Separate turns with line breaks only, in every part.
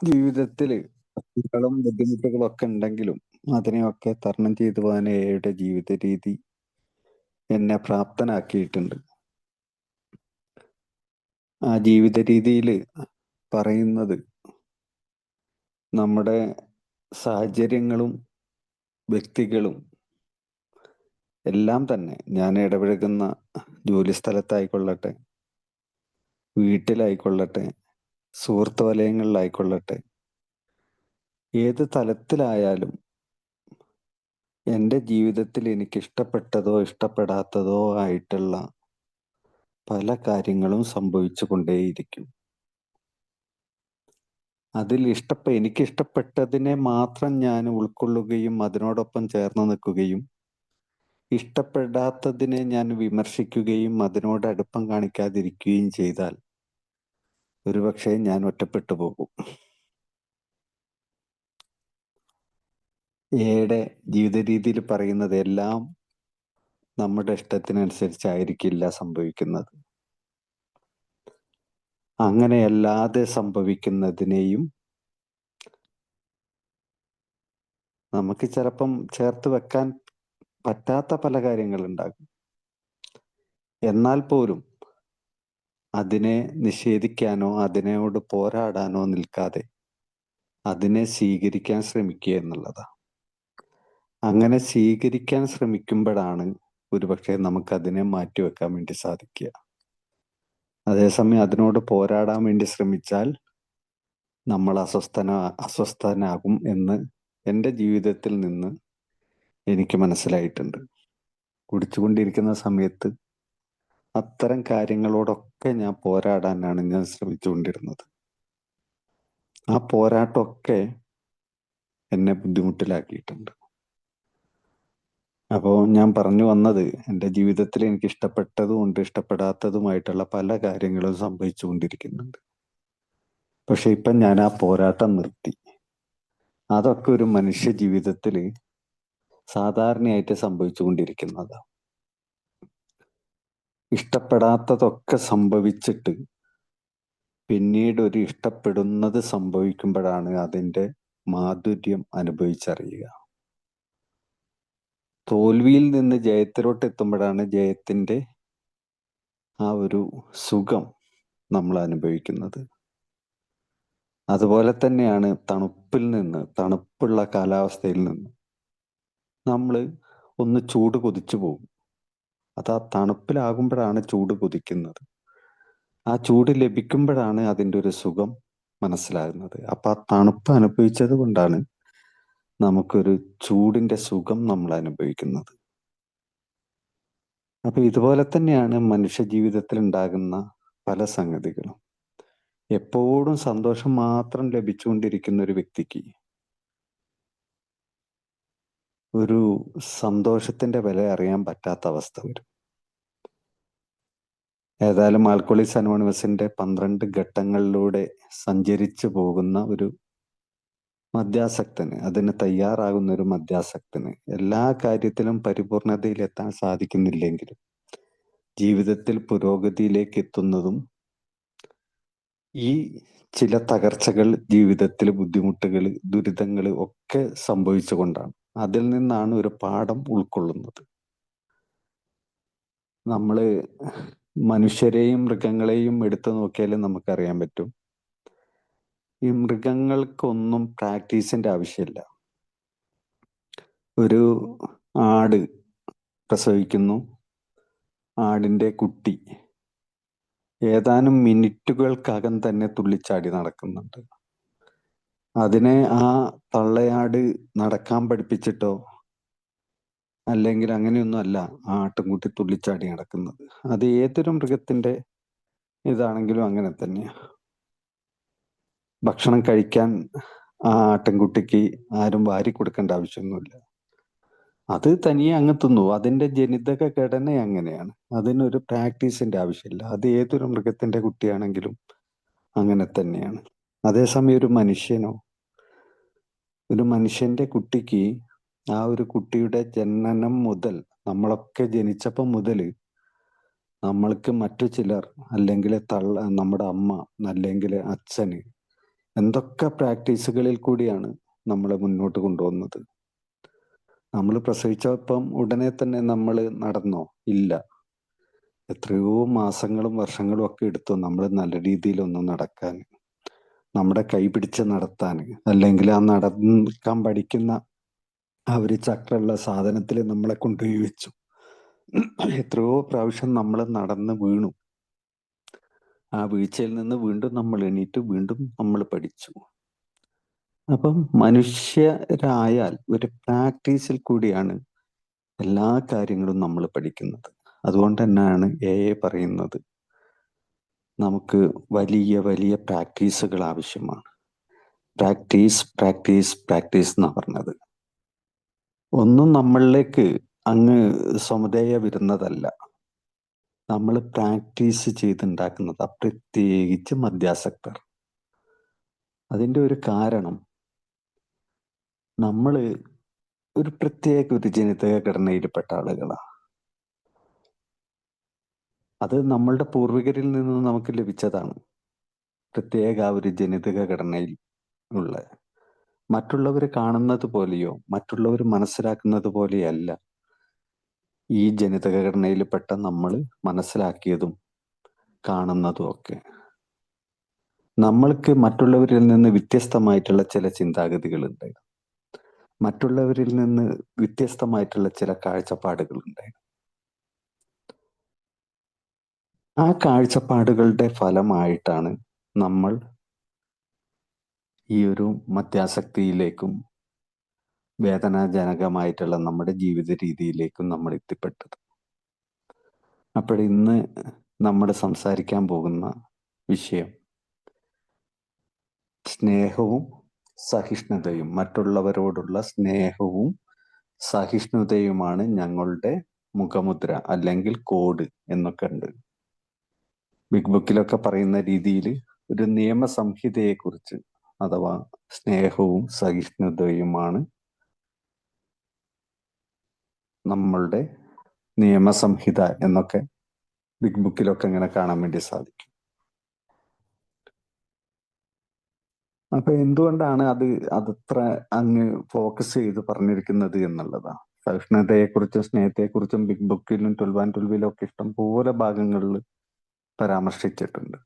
ജീവിതത്തിൽ പ്രശ്നങ്ങളും ബുദ്ധിമുട്ടുകളും ഒക്കെ ഉണ്ടെങ്കിലും അതിനെയൊക്കെ തരണം ചെയ്തു പോകാൻ എയുടെ ജീവിത രീതി എന്നെ പ്രാപ്തനാക്കിയിട്ടുണ്ട്. ആ ജീവിത രീതിയിൽ പറയുന്നത് നമ്മുടെ സാഹചര്യങ്ങളും വ്യക്തികളും എല്ലാം തന്നെ ഞാൻ ഇടപഴകുന്ന ജോലി സ്ഥലത്തായിക്കൊള്ളട്ടെ, വീട്ടിലായിക്കൊള്ളട്ടെ, സുഹൃത്ത് വലയങ്ങളിലായിക്കൊള്ളട്ടെ, ഏത് തലത്തിലായാലും എൻ്റെ ജീവിതത്തിൽ എനിക്ക് ഇഷ്ടപ്പെട്ടതോ ഇഷ്ടപ്പെടാത്തതോ ആയിട്ടുള്ള പല കാര്യങ്ങളും സംഭവിച്ചു കൊണ്ടേയിരിക്കും. അതിൽ എനിക്കിഷ്ടപ്പെട്ടതിനെ മാത്രം ഞാൻ ഉൾക്കൊള്ളുകയും അതിനോടൊപ്പം ചേർന്ന് നിൽക്കുകയും ഇഷ്ടപ്പെടാത്തതിനെ ഞാൻ വിമർശിക്കുകയും അതിനോട് അടുപ്പം കാണിക്കാതിരിക്കുകയും ചെയ്താൽ ഒരുപക്ഷെ ഞാൻ ഒറ്റപ്പെട്ടു പോകും. എയുടെ ജീവിത രീതിയിൽ പറയുന്നത് എല്ലാം നമ്മുടെ ഇഷ്ടത്തിനനുസരിച്ചായിരിക്കില്ല സംഭവിക്കുന്നത്. അങ്ങനെയല്ലാതെ സംഭവിക്കുന്നതിനെയും നമുക്ക് ചിലപ്പം ചേർത്ത് വെക്കാൻ പറ്റാത്ത പല കാര്യങ്ങളുണ്ടാകും. എന്നാൽ പോലും അതിനെ നിഷേധിക്കാനോ അതിനോട് പോരാടാനോ നിൽക്കാതെ അതിനെ സ്വീകരിക്കാൻ ശ്രമിക്കുക എന്നുള്ളതാണ്. അങ്ങനെ സ്വീകരിക്കാൻ ശ്രമിക്കുമ്പോഴാണ് ഒരുപക്ഷെ നമുക്കതിനെ മാറ്റിവെക്കാൻ വേണ്ടി സാധിക്കുക. അതേസമയം അതിനോട് പോരാടാൻ വേണ്ടി ശ്രമിച്ചാൽ നമ്മൾ അസ്വസ്ഥനാകും എന്ന് എൻ്റെ ജീവിതത്തിൽ നിന്ന് എനിക്ക് മനസ്സിലായിട്ടുണ്ട്. കുടിച്ചുകൊണ്ടിരിക്കുന്ന സമയത്ത് അത്തരം കാര്യങ്ങളോടൊക്കെ ഞാൻ പോരാടാനാണ് ഞാൻ ശ്രമിച്ചുകൊണ്ടിരുന്നത്. ആ പോരാട്ടമൊക്കെ എന്നെ ബുദ്ധിമുട്ടിലാക്കിയിട്ടുണ്ട്. അപ്പോൾ ഞാൻ പറഞ്ഞു വന്നത് എൻ്റെ ജീവിതത്തിൽ എനിക്ക് ഇഷ്ടപ്പെട്ടതും ഉണ്ട് ഇഷ്ടപ്പെടാത്തതുമായിട്ടുള്ള പല കാര്യങ്ങളും സംഭവിച്ചുകൊണ്ടിരിക്കുന്നുണ്ട്. പക്ഷെ ഇപ്പം ഞാൻ ആ പോരാട്ടം നിർത്തി. അതൊക്കെ ഒരു മനുഷ്യ ജീവിതത്തിൽ സാധാരണയായിട്ട് സംഭവിച്ചുകൊണ്ടിരിക്കുന്നതാണ്. ഇഷ്ടപ്പെടാത്തതൊക്കെ സംഭവിച്ചിട്ട് പിന്നീട് ഒരു ഇഷ്ടപ്പെടുന്നത് സംഭവിക്കുമ്പോഴാണ് അതിൻ്റെ മാധുര്യം അനുഭവിച്ചറിയുക. തോൽവിയിൽ നിന്ന് ജയത്തിലോട്ട് എത്തുമ്പോഴാണ് ജയത്തിൻ്റെ ആ ഒരു സുഖം നമ്മൾ അനുഭവിക്കുന്നത്. അതുപോലെ തന്നെയാണ് തണുപ്പുള്ള കാലാവസ്ഥയിൽ നിന്ന് നമ്മൾ ഒന്ന് ചൂട് കൊതിച്ചു പോകും. അത് ആ തണുപ്പിലാകുമ്പോഴാണ് ചൂട് കൊതിക്കുന്നത്. ആ ചൂട് ലഭിക്കുമ്പോഴാണ് അതിൻ്റെ ഒരു സുഖം മനസ്സിലാകുന്നത്. അപ്പൊ ആ തണുപ്പ് അനുഭവിച്ചത് കൊണ്ടാണ് നമുക്കൊരു ചൂടിൻ്റെ സുഖം നമ്മൾ അനുഭവിക്കുന്നത്. അപ്പൊ ഇതുപോലെ തന്നെയാണ് മനുഷ്യ ജീവിതത്തിൽ ഉണ്ടാകുന്ന പല സംഗതികളും. എപ്പോഴും സന്തോഷം മാത്രം ലഭിച്ചുകൊണ്ടിരിക്കുന്ന ഒരു വ്യക്തിക്ക് ഒരു സന്തോഷത്തിന്റെ വില അറിയാൻ പറ്റാത്ത അവസ്ഥ വരും. ഏതായാലും ആൽക്കോളിക്സ് അനോണിമസിന്റെ 12 ഘട്ടങ്ങളിലൂടെ സഞ്ചരിച്ചു പോകുന്ന ഒരു മദ്യാസക്തന്, അതിന് തയ്യാറാകുന്ന ഒരു മദ്യാസക്തന് എല്ലാ കാര്യത്തിലും പരിപൂർണതയിലെത്താൻ സാധിക്കുന്നില്ലെങ്കിലും ജീവിതത്തിൽ പുരോഗതിയിലേക്ക് എത്തുന്നതും ഈ ചില തകർച്ചകൾ, ജീവിതത്തിൽ ബുദ്ധിമുട്ടുകൾ, ദുരിതങ്ങൾ ഒക്കെ സംഭവിച്ചുകൊണ്ടാണ്. അതിൽ നിന്നാണ് ഒരു പാഠം ഉൾക്കൊള്ളുന്നത്. നമ്മള് മനുഷ്യരെയും മൃഗങ്ങളെയും എടുത്തു നോക്കിയാൽ നമുക്കറിയാൻ പറ്റും, ഈ മൃഗങ്ങൾക്കൊന്നും പ്രാക്ടീസിന്റെ ആവശ്യമില്ല. ഒരു ആട് പ്രസവിക്കുന്നു, ആടിന്റെ കുട്ടി ഏതാനും മിനിറ്റുകൾക്കകം തന്നെ തുള്ളിച്ചാടി നടക്കുന്നുണ്ട്. അതിനെ ആ തള്ളയാട് നടക്കാൻ പഠിപ്പിച്ചിട്ടോ അല്ലെങ്കിൽ അങ്ങനെയൊന്നും അല്ല ആ ആട്ടിൻകുട്ടി തുള്ളിച്ചാടി നടക്കുന്നത്. അത് ഏതൊരു മൃഗത്തിന്റെ ഇതാണെങ്കിലും അങ്ങനെ തന്നെയാണ്. ഭക്ഷണം കഴിക്കാൻ ആ ആട്ടിൻകുട്ടിക്ക് ആരും വാരി കൊടുക്കേണ്ട ആവശ്യമൊന്നുമില്ല. അത് തനിയെ അങ്ങ് തിന്നു. അതിന്റെ ജനിതക ഘടന അങ്ങനെയാണ്. അതിനൊരു പ്രാക്ടീസിന്റെ ആവശ്യമില്ല. അത് ഏതൊരു മൃഗത്തിന്റെ കുട്ടിയാണെങ്കിലും അങ്ങനെ തന്നെയാണ്. അതേസമയം ഒരു മനുഷ്യന്റെ കുട്ടിക്ക് ആ ഒരു കുട്ടിയുടെ ജനനം മുതൽ, നമ്മളൊക്കെ ജനിച്ചപ്പം മുതൽ നമ്മൾക്ക് മറ്റു ചിലർ, അല്ലെങ്കിൽ നമ്മുടെ അമ്മ, അല്ലെങ്കിൽ അച്ഛന്, എന്തൊക്കെ പ്രാക്ടീസുകളിൽ കൂടിയാണ് നമ്മളെ മുന്നോട്ട് കൊണ്ടുപോകുന്നത്. നമ്മൾ പ്രസവിച്ചപ്പം ഉടനെ തന്നെ നമ്മൾ നടന്നോ? ഇല്ല. എത്രയോ മാസങ്ങളും വർഷങ്ങളും ഒക്കെ എടുത്തു നമ്മൾ നല്ല രീതിയിലൊന്ന് നടക്കാൻ, നമ്മുടെ കൈ പിടിച്ച് നടത്താൻ, അല്ലെങ്കിൽ ആ നടക്കാൻ പഠിക്കുന്ന ആ ഒരു ചക്രമുള്ള സാധനത്തിൽ നമ്മളെ കൊണ്ടുപോയി വെച്ചു. എത്രയോ പ്രാവശ്യം നമ്മൾ നടന്ന് വീണു. ആ വീഴ്ചയിൽ നിന്ന് വീണ്ടും നമ്മൾ എണീറ്റ് വീണ്ടും നമ്മൾ പഠിച്ചു. അപ്പം മനുഷ്യരായാൽ ഒരു പ്രാക്ടീസിൽ കൂടിയാണ് എല്ലാ കാര്യങ്ങളും നമ്മൾ പഠിക്കുന്നത്. അതുകൊണ്ട് തന്നെയാണ് പറയുന്നത് നമുക്ക് വലിയ വലിയ പ്രാക്ടീസുകൾ ആവശ്യമാണ്. പ്രാക്ടീസ് പ്രാക്ടീസ് പ്രാക്ടീസ് എന്നാ പറഞ്ഞത്. ഒന്നും നമ്മളിലേക്ക് അങ്ങ് സ്വമതേയ വരുന്നതല്ല, നമ്മൾ പ്രാക്ടീസ് ചെയ്തുണ്ടാക്കുന്നതാ, പ്രത്യേകിച്ച് മദ്യാസക്തർ. അതിൻ്റെ ഒരു കാരണം, നമ്മൾ ഒരു പ്രത്യേക ഒരു ജനിതക ഘടനയിൽപ്പെട്ട ആളുകളാണ്. അത് നമ്മളുടെ പൂർവികരിൽ നിന്ന് നമുക്ക് ലഭിച്ചതാണ്. പ്രത്യേക ഒരു ജനിതക ഘടനയിൽ ഉള്ള, മറ്റുള്ളവർ കാണുന്നത് പോലെയോ മറ്റുള്ളവർ മനസ്സിലാക്കുന്നത് പോലെയല്ല ഈ ജനിതക ഘടനയിൽപ്പെട്ട നമ്മൾ മനസ്സിലാക്കിയതും കാണുന്നതും ഒക്കെ. നമ്മൾക്ക് മറ്റുള്ളവരിൽ നിന്ന് വ്യത്യസ്തമായിട്ടുള്ള ചില ചിന്താഗതികളുണ്ട്, മറ്റുള്ളവരിൽ നിന്ന് വ്യത്യസ്തമായിട്ടുള്ള ചില കാഴ്ചപ്പാടുകളുണ്ട്. ആ കാഴ്ചപ്പാടുകളുടെ ഫലമായിട്ടാണ് നമ്മൾ ഈ ഒരു മദ്യാസക്തിയിലേക്കും വേദനാജനകമായിട്ടുള്ള നമ്മുടെ ജീവിത രീതിയിലേക്കും നമ്മൾ എത്തിപ്പെട്ടത്. അപ്പോൾ ഇന്ന് നമ്മൾ സംസാരിക്കാൻ പോകുന്ന വിഷയം സ്നേഹവും സഹിഷ്ണുതയും, മറ്റുള്ളവരോടുള്ള സ്നേഹവും സഹിഷ്ണുതയുമാണ് ഞങ്ങളുടെ മുഖമുദ്ര അല്ലെങ്കിൽ കോഡ് എന്നൊക്കെ ഉണ്ട്. ബിഗ് ബുക്കിലൊക്കെ പറയുന്ന രീതിയിൽ ഒരു നിയമസംഹിതയെക്കുറിച്ച്, അഥവാ സ്നേഹവും സഹിഷ്ണുതയുമാണ് നമ്മളുടെ നിയമസംഹിത എന്നൊക്കെ ബിഗ് ബുക്കിലൊക്കെ ഇങ്ങനെ കാണാൻ വേണ്ടി സാധിക്കും. അപ്പൊ എന്തുകൊണ്ടാണ് അതത്ര അങ്ങ് ഫോക്കസ് ചെയ്ത് പറഞ്ഞിരിക്കുന്നത് എന്നുള്ളതാണ്. സഹിഷ്ണുതയെക്കുറിച്ചും സ്നേഹത്തെക്കുറിച്ചും ബിഗ് ബുക്കിലും 12 and 12 ഒക്കെ ഇഷ്ടം പോലെ ഭാഗങ്ങളിൽ പരാമർശിച്ചിട്ടുണ്ട്.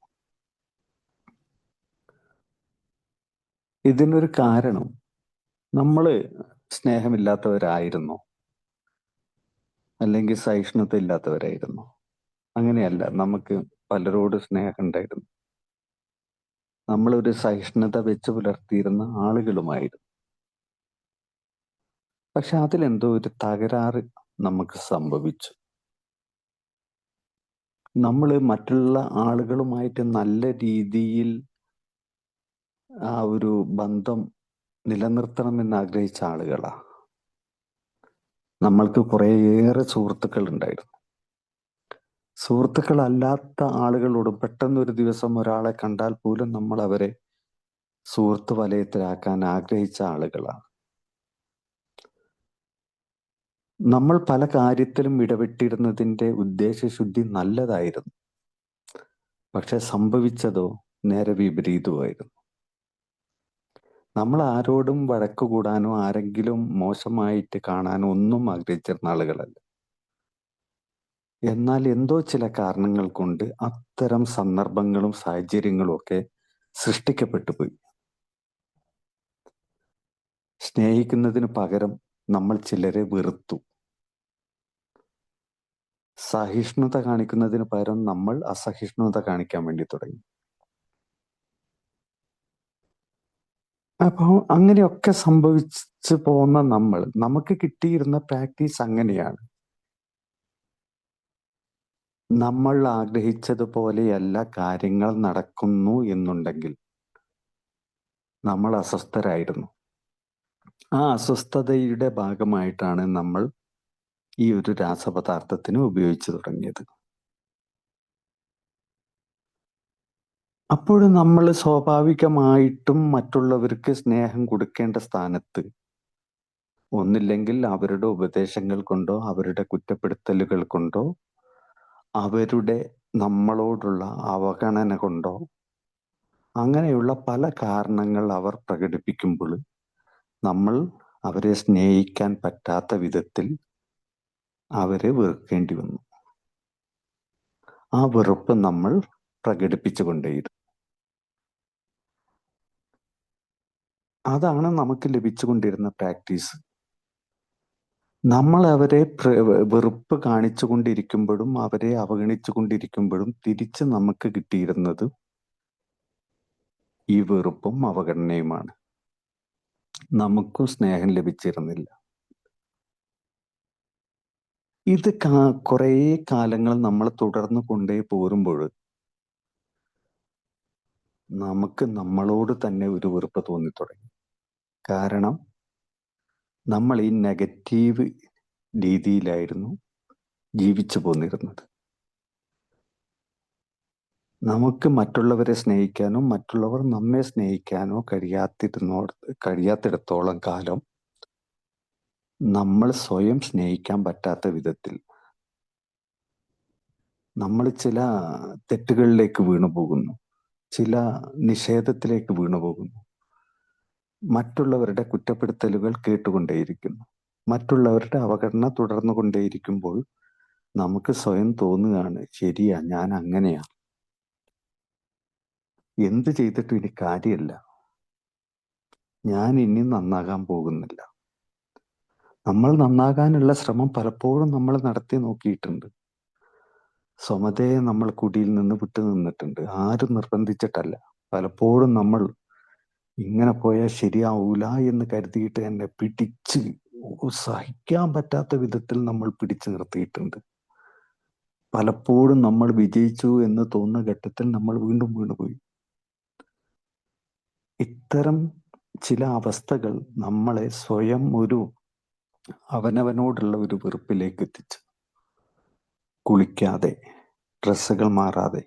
ഇതിനൊരു കാരണം, നമ്മള് സ്നേഹമില്ലാത്തവരായിരുന്നോ അല്ലെങ്കിൽ സഹിഷ്ണുത ഇല്ലാത്തവരായിരുന്നോ? അങ്ങനെയല്ല, നമുക്ക് പലരോട് സ്നേഹം ഉണ്ടായിരുന്നു. നമ്മളൊരു സഹിഷ്ണുത വെച്ച് പുലർത്തിയിരുന്ന ആളുകളുമായിരുന്നു. പക്ഷെ അതിലെന്തോ ഒരു തകരാറ് നമുക്ക് സംഭവിച്ചു. നമ്മൾ മറ്റുള്ള ആളുകളുമായിട്ട് നല്ല രീതിയിൽ ആ ഒരു ബന്ധം നിലനിർത്തണമെന്ന് ആഗ്രഹിച്ച ആളുകളാ. നമ്മൾക്ക് കുറേയേറെ സുഹൃത്തുക്കൾ ഉണ്ടായിരുന്നു. സുഹൃത്തുക്കളല്ലാത്ത ആളുകളോടും പെട്ടെന്ന് ഒരു ദിവസം ഒരാളെ കണ്ടാൽ പോലും നമ്മൾ അവരെ സുഹൃത്ത് വലയത്തിലാക്കാൻ ആഗ്രഹിച്ച ആളുകളാണ്. നമ്മൾ പല കാര്യത്തിലും ഇടപെട്ടിരുന്നതിൻ്റെ ഉദ്ദേശശുദ്ധി നല്ലതായിരുന്നു. പക്ഷെ സംഭവിച്ചതോ നേരെ വിപരീതമായിരുന്നു. നമ്മൾ ആരോടും വഴക്ക് കൂടാനോ ആരെങ്കിലും മോശമായിട്ട് കാണാനോ ഒന്നും ആഗ്രഹിച്ചിരുന്ന ആളുകളല്ല. എന്നാൽ എന്തോ ചില കാരണങ്ങൾ കൊണ്ട് അത്തരം സന്ദർഭങ്ങളും സാഹചര്യങ്ങളും ഒക്കെ സൃഷ്ടിക്കപ്പെട്ടു പോയി. സ്നേഹിക്കുന്നതിന് പകരം നമ്മൾ ചിലരെ വെറുത്തു. സഹിഷ്ണുത കാണിക്കുന്നതിന് പകരം നമ്മൾ അസഹിഷ്ണുത കാണിക്കാൻ വേണ്ടി തുടങ്ങി. അപ്പോൾ അങ്ങനെയൊക്കെ സംഭവിച്ചു പോകുന്ന നമുക്ക് കിട്ടിയിരുന്ന പ്രാക്ടീസ് അങ്ങനെയാണ്. നമ്മൾ ആഗ്രഹിച്ചതുപോലെയല്ല കാര്യങ്ങൾ നടക്കുന്നു എന്നുണ്ടെങ്കിൽ നമ്മൾ അസ്വസ്ഥരായിരുന്നു. ആ അസ്വസ്ഥതയുടെ ഭാഗമായിട്ടാണ് നമ്മൾ ഈ ഒരു രാസപദാർത്ഥത്തിന് ഉപയോഗിച്ചു തുടങ്ങിയത്. അപ്പോൾ നമ്മൾ സ്വാഭാവികമായിട്ടും മറ്റുള്ളവർക്ക് സ്നേഹം കൊടുക്കേണ്ട സ്ഥാനത്ത്, ഒന്നില്ലെങ്കിൽ അവരുടെ ഉപദേശങ്ങൾ കൊണ്ടോ അവരുടെ കുറ്റപ്പെടുത്തലുകൾ കൊണ്ടോ അവരുടെ നമ്മളോടുള്ള അവഗണന കൊണ്ടോ അങ്ങനെയുള്ള പല കാരണങ്ങൾ അവർ പ്രകടിപ്പിക്കുമ്പോൾ നമ്മൾ അവരെ സ്നേഹിക്കാൻ പറ്റാത്ത വിധത്തിൽ അവരെ വെറുക്കേണ്ടി വന്നു. ആ വെറുപ്പ് നമ്മൾ പ്രകടിപ്പിച്ചുകൊണ്ടേയിരുന്നു. അതാണ് നമുക്ക് ലഭിച്ചുകൊണ്ടിരുന്ന പ്രാക്ടീസ്. നമ്മൾ അവരെ വെറുപ്പ് കാണിച്ചുകൊണ്ടിരിക്കുമ്പോഴും അവരെ അവഗണിച്ചുകൊണ്ടിരിക്കുമ്പോഴും തിരിച്ച് നമുക്ക് കിട്ടിയിരുന്നത് ഈ വെറുപ്പും അവഗണനയുമാണ്. നമുക്കും സ്നേഹം ലഭിച്ചിരുന്നില്ല. ഇത് കുറേ കാലങ്ങൾ നമ്മൾ തുടർന്ന് കൊണ്ടേ പോരുമ്പോൾ നമുക്ക് നമ്മളോട് തന്നെ ഒരു വെറുപ്പ് തോന്നിത്തുടങ്ങി. കാരണം നമ്മൾ ഈ നെഗറ്റീവ് രീതിയിലായിരുന്നു ജീവിച്ചു പോന്നിരുന്നത്. നമുക്ക് മറ്റുള്ളവരെ സ്നേഹിക്കാനോ മറ്റുള്ളവർ നമ്മെ സ്നേഹിക്കാനോ കഴിയാത്തിടത്തോളം കാലം നമ്മൾ സ്വയം സ്നേഹിക്കാൻ പറ്റാത്ത വിധത്തിൽ നമ്മൾ ചില തെറ്റുകളിലേക്ക് വീണു പോകുന്നു, ചില നിഷേധത്തിലേക്ക് വീണു പോകുന്നു, മറ്റുള്ളവരുടെ കുറ്റപ്പെടുത്തലുകൾ കേട്ടുകൊണ്ടേയിരിക്കുന്നു, മറ്റുള്ളവരുടെ അവഗണന തുടർന്നു കൊണ്ടേയിരിക്കുമ്പോൾ നമുക്ക് സ്വയം തോന്നുകയാണ്, ശരിയാ, ഞാൻ അങ്ങനെയാ, എന്ത് ചെയ്തിട്ടും ഇനി കാര്യമില്ല, ഞാൻ ഇനി നന്നാകാൻ പോകുന്നില്ല. നമ്മൾ നന്നാകാനുള്ള ശ്രമം പലപ്പോഴും നമ്മൾ നടത്തി നോക്കിയിട്ടുണ്ട്. സ്വമതയെ നമ്മൾ കുടിയിൽ നിന്ന് വിട്ടു നിന്നിട്ടുണ്ട്. ആരും നിർബന്ധിച്ചിട്ടല്ല. പലപ്പോഴും നമ്മൾ ഇങ്ങനെ പോയാൽ ശരിയാവൂല എന്ന് കരുതിയിട്ട് എന്നെ പിടിച്ച് സഹിക്കാൻ പറ്റാത്ത വിധത്തിൽ നമ്മൾ പിടിച്ചു നിർത്തിയിട്ടുണ്ട്. പലപ്പോഴും നമ്മൾ വിജയിച്ചു എന്ന് തോന്നുന്ന ഘട്ടത്തിൽ നമ്മൾ വീണ്ടും വീണുപോയി. ഇത്തരം ചില അവസ്ഥകൾ നമ്മളെ സ്വയം ഒരു അവനവനോടുള്ള ഒരു വെറുപ്പിലേക്ക് എത്തിച്ചു. കുളിക്കാതെ, ഡ്രസ്സുകൾ മാറാതെ,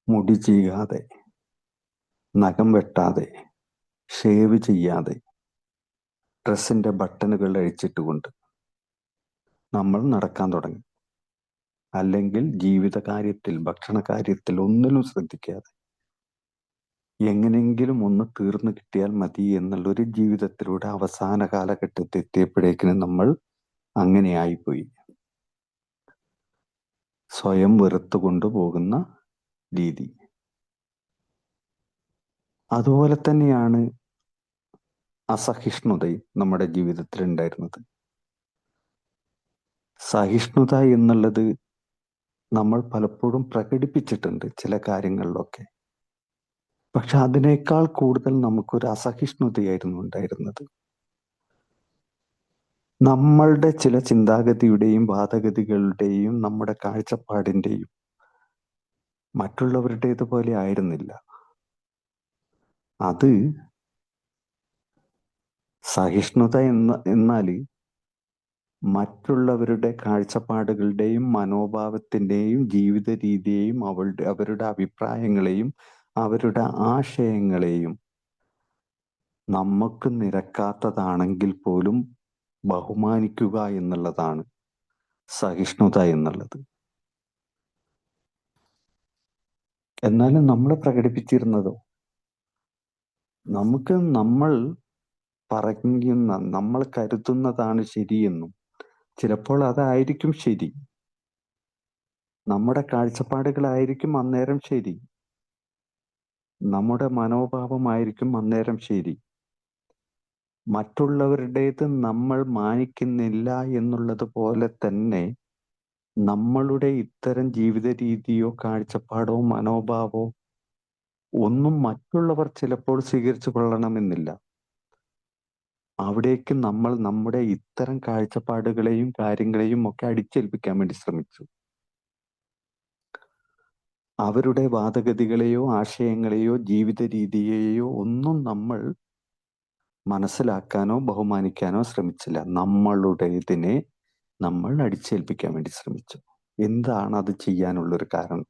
മുടി ചെയ്യാതെ, നഖം വെട്ടാതെ, ഷേവ് ചെയ്യാതെ, ഡ്രസ്സിന്റെ ബട്ടണുകൾ അഴിച്ചിട്ടുകൊണ്ട് നമ്മൾ നടക്കാൻ തുടങ്ങി. അല്ലെങ്കിൽ ജീവിത കാര്യത്തിൽ, ഭക്ഷണ കാര്യത്തിൽ ഒന്നിലും ശ്രദ്ധിക്കാതെ എങ്ങനെങ്കിലും ഒന്ന് തീർന്നു കിട്ടിയാൽ മതി എന്നുള്ളൊരു ജീവിതത്തിലൂടെ അവസാന കാലഘട്ടത്തിൽ എത്തിയപ്പോഴേക്കിനും നമ്മൾ അങ്ങനെയായിപ്പോയി. സ്വയം വെറുത്തു കൊണ്ടുപോകുന്ന രീതി. അതുപോലെ തന്നെയാണ് അസഹിഷ്ണുതയും നമ്മുടെ ജീവിതത്തിൽ ഉണ്ടായിരുന്നത്. സഹിഷ്ണുത എന്നുള്ളത് നമ്മൾ പലപ്പോഴും പ്രകടിപ്പിച്ചിട്ടുണ്ട് ചില കാര്യങ്ങളിലൊക്കെ. പക്ഷെ അതിനേക്കാൾ കൂടുതൽ നമുക്കൊരു അസഹിഷ്ണുതയായിരുന്നു ഉണ്ടായിരുന്നത്. നമ്മളുടെ ചില ചിന്താഗതിയുടെയും വാദഗതികളുടെയും നമ്മുടെ കാഴ്ചപ്പാടിന്റെയും മറ്റുള്ളവരുടേതുപോലെ ആയിരുന്നില്ല. അത് സഹിഷ്ണുത എന്നാല് മറ്റുള്ളവരുടെ കാഴ്ചപ്പാടുകളുടെയും മനോഭാവത്തിന്റെയും ജീവിത രീതിയെയും അവരുടെ അഭിപ്രായങ്ങളെയും അവരുടെ ആശയങ്ങളെയും നമുക്ക് നിരക്കാത്തതാണെങ്കിൽ പോലും ബഹുമാനിക്കുക എന്നുള്ളതാണ് സഹിഷ്ണുത എന്നുള്ളത്. എന്നാലും നമ്മൾ പ്രകടിപ്പിച്ചിരുന്നതോ, നമുക്ക് നമ്മൾ പറയുന്ന, നമ്മൾ കരുതുന്നതാണ് ശരിയെന്നും ചിലപ്പോൾ അതായിരിക്കും ശരി, നമ്മുടെ കാഴ്ചപ്പാടുകളായിരിക്കും അന്നേരം ശരി, നമ്മുടെ മനോഭാവമായിരിക്കും അന്നേരം ശരി. മറ്റുള്ളവരുടേത് നമ്മൾ മാനിക്കുന്നില്ല എന്നുള്ളത് പോലെ തന്നെ നമ്മളുടെ ഇത്തരം ജീവിത രീതിയോ കാഴ്ചപ്പാടോ മനോഭാവോ ഒന്നും മറ്റുള്ളവർ ചിലപ്പോൾ സ്വീകരിച്ചു കൊള്ളണമെന്നില്ല. അവിടേക്ക് നമ്മൾ നമ്മുടെ ഇത്തരം കാഴ്ചപ്പാടുകളെയും കാര്യങ്ങളെയും ഒക്കെ അടിച്ചേൽപ്പിക്കാൻ വേണ്ടി ശ്രമിച്ചു. അവരുടെ വാദഗതികളെയോ ആശയങ്ങളെയോ ജീവിത രീതിയെയോ ഒന്നും നമ്മൾ മനസ്സിലാക്കാനോ ബഹുമാനിക്കാനോ ശ്രമിച്ചില്ല. നമ്മളുടേതിനെ നമ്മൾ അടിച്ചേൽപ്പിക്കാൻ വേണ്ടി ശ്രമിച്ചു. എന്താണ് അത് ചെയ്യാനുള്ളൊരു കാരണം?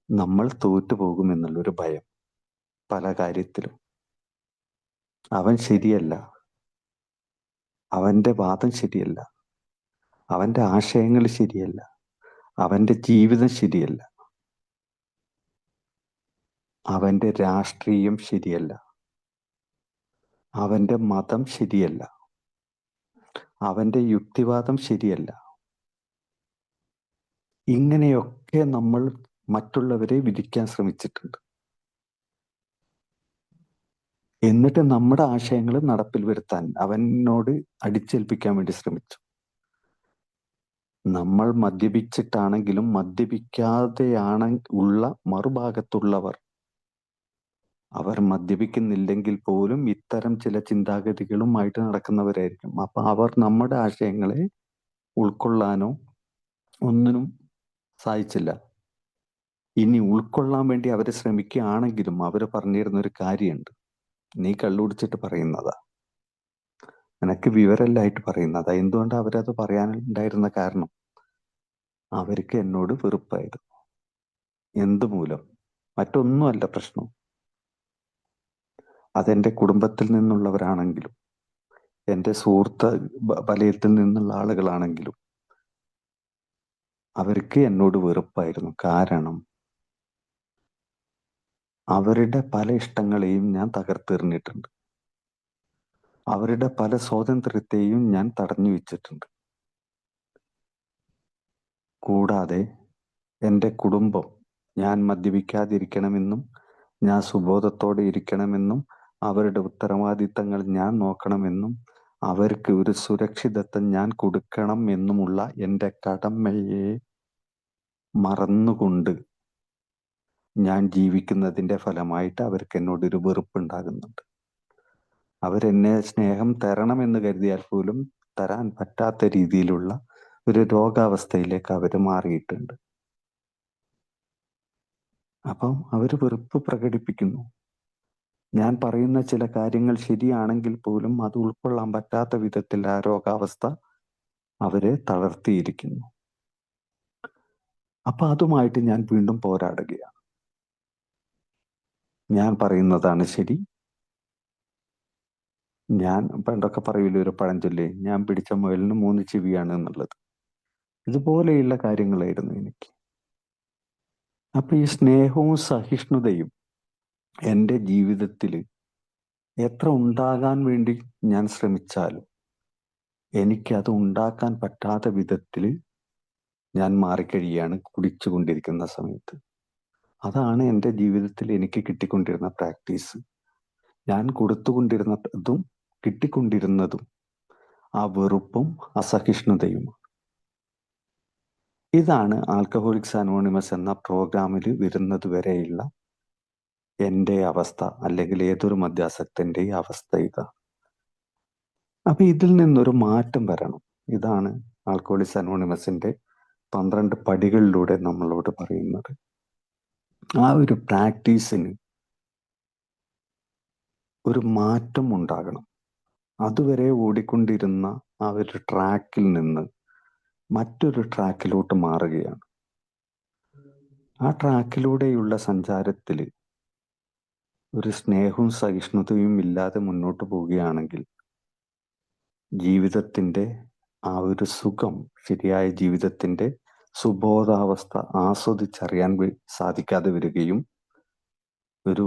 നമ്മൾ തോറ്റുപോകുമെന്നുള്ളൊരു ഭയം. പല കാര്യത്തിലും അവൻ ശരിയല്ല, അവന്റെ വാദം ശരിയല്ല, അവന്റെ ആശയങ്ങൾ ശരിയല്ല, അവന്റെ ജീവിതം ശരിയല്ല. അവന്റെ രാഷ്ട്രീയം ശരിയല്ല, അവന്റെ മതം ശരിയല്ല, അവന്റെ യുക്തിവാദം ശരിയല്ല. ഇങ്ങനെയൊക്കെ നമ്മൾ മറ്റുള്ളവരെ വിധിക്കാൻ ശ്രമിച്ചിട്ടുണ്ട്. എന്നിട്ട് നമ്മുടെ ആശയങ്ങൾ നടപ്പിൽ വരുത്താൻ അവനോട് അടിച്ചേൽപ്പിക്കാൻ വേണ്ടി ശ്രമിച്ചു. നമ്മൾ മദ്യപിച്ചിട്ടാണെങ്കിലും മദ്യപിക്കാതെയാണ് ഉള്ള മറുഭാഗത്തുള്ളവർ, അവർ മദ്യപിക്കുന്നില്ലെങ്കിൽ പോലും ഇത്തരം ചില ചിന്താഗതികളുമായിട്ട് നടക്കുന്നവരായിരിക്കും. അപ്പൊ അവർ നമ്മുടെ ആശയങ്ങളെ ഉൾക്കൊള്ളാനോ ഒന്നിനും സാധിച്ചില്ല. ഇനി ഉൾക്കൊള്ളാൻ വേണ്ടി അവർ ശ്രമിക്കുകയാണെങ്കിലും അവർ പറഞ്ഞിരുന്ന ഒരു കാര്യമുണ്ട്: നീ കള്ളുകുടിച്ചിട്ട് പറയുന്നതാ, നിനക്ക് വിവരമില്ലായിട്ട് പറയുന്നതാ. എന്തുകൊണ്ടാണ് അവരത് പറയാനുണ്ടായിരുന്ന കാരണം? അവർക്ക് എന്നോട് വെറുപ്പായിരുന്നു. എന്തുമൂലം? മറ്റൊന്നുമല്ല പ്രശ്നം. അതെന്റെ കുടുംബത്തിൽ നിന്നുള്ളവരാണെങ്കിലും എൻ്റെ സുഹൃത്ത് വലയത്തിൽ നിന്നുള്ള ആളുകളാണെങ്കിലും അവർക്ക് എന്നോട് വെറുപ്പായിരുന്നു. കാരണം അവരുടെ പല ഇഷ്ടങ്ങളെയും ഞാൻ തകർത്തെറിഞ്ഞിട്ടുണ്ട്. അവരുടെ പല സ്വാതന്ത്ര്യത്തെയും ഞാൻ തടഞ്ഞു വെച്ചിട്ടുണ്ട്. കൂടാതെ എൻ്റെ കുടുംബം ഞാൻ മദ്യപിക്കാതിരിക്കണമെന്നും ഞാൻ സുബോധത്തോടെ ഇരിക്കണമെന്നും അവരുടെ ഉത്തരവാദിത്തങ്ങൾ ഞാൻ നോക്കണമെന്നും അവർക്ക് ഒരു സുരക്ഷിതത്വം ഞാൻ കൊടുക്കണം എന്നുമുള്ള എൻ്റെ കടമയെ മറന്നുകൊണ്ട് ഞാൻ ജീവിക്കുന്നതിൻ്റെ ഫലമായിട്ട് അവർക്ക് എന്നോടൊരു വെറുപ്പുണ്ടാകുന്നുണ്ട്. അവരെന്നെ സ്നേഹം തരണമെന്ന് കരുതിയാൽ പോലും തരാൻ പറ്റാത്ത രീതിയിലുള്ള ഒരു രോഗാവസ്ഥയിലേക്ക് അവർ മാറിയിട്ടുണ്ട്. അപ്പം അവർ വെറുപ്പ് പ്രകടിപ്പിക്കുന്നു. ഞാൻ പറയുന്ന ചില കാര്യങ്ങൾ ശരിയാണെങ്കിൽ പോലും അത് ഉൾക്കൊള്ളാൻ പറ്റാത്ത വിധത്തിൽ ആ രോഗാവസ്ഥ അവരെ തളർത്തിയിരിക്കുന്നു. അപ്പൊ അതുമായിട്ട് ഞാൻ വീണ്ടും പോരാടുകയാണ്. ഞാൻ പറയുന്നതാണ് ശരി. ഞാൻ പണ്ടൊക്കെ പറയൂലേ ഒരു പഴഞ്ചൊല്ല്, ഞാൻ പിടിച്ച മുയലിന് 3 ചെവിയാണ് എന്നുള്ളത്. ഇതുപോലെയുള്ള കാര്യങ്ങളായിരുന്നു എനിക്ക്. അപ്പൊ ഈ സ്നേഹവും സഹിഷ്ണുതയും എൻ്റെ ജീവിതത്തിൽ എത്ര ഉണ്ടാകാൻ വേണ്ടി ഞാൻ ശ്രമിച്ചാലും എനിക്കത് ഉണ്ടാക്കാൻ പറ്റാത്ത വിധത്തിൽ ഞാൻ മാറിക്കഴിയാണ് കുടിച്ചുകൊണ്ടിരിക്കുന്ന സമയത്ത്. അതാണ് എൻ്റെ ജീവിതത്തിൽ എനിക്ക് കിട്ടിക്കൊണ്ടിരുന്ന പ്രാക്ടീസ്. ഞാൻ കൊടുത്തുകൊണ്ടിരുന്നതും കിട്ടിക്കൊണ്ടിരുന്നതും ആ വെറുപ്പും അസഹിഷ്ണുതയും. ഇതാണ് ആൽക്കഹോളിക്സ് അനോണിമസ് എന്ന പ്രോഗ്രാമിൽ വരുന്നത് വരെയുള്ള എൻ്റെ അവസ്ഥ, അല്ലെങ്കിൽ ഏതൊരു മദ്യാസക്തൻ്റെയും അവസ്ഥ ഇതാണ്. അപ്പൊ ഇതിൽ നിന്നൊരു മാറ്റം വരണം. ഇതാണ് ആൽക്കഹോളിക്സ് അനോണിമസിന്റെ 12 പടികളിലൂടെ നമ്മളോട് പറയുന്നത്. ആ ഒരു പ്രാക്ടീസിന് ഒരു മാറ്റം ഉണ്ടാകണം. അതുവരെ ഓടിക്കൊണ്ടിരുന്ന ആ ഒരു ട്രാക്കിൽ നിന്ന് മറ്റൊരു ട്രാക്കിലോട്ട് മാറുകയാണ്. ആ ട്രാക്കിലൂടെയുള്ള സഞ്ചാരത്തിൽ ഒരു സ്നേഹവും സഹിഷ്ണുതയും ഇല്ലാതെ മുന്നോട്ട് പോവുകയാണെങ്കിൽ ജീവിതത്തിൻ്റെ ആ ഒരു സുഖം, ശരിയായ ജീവിതത്തിൻ്റെ സുബോധാവസ്ഥ ആസ്വദിച്ചറിയാൻ സാധിക്കാതെ വരികയും ഒരു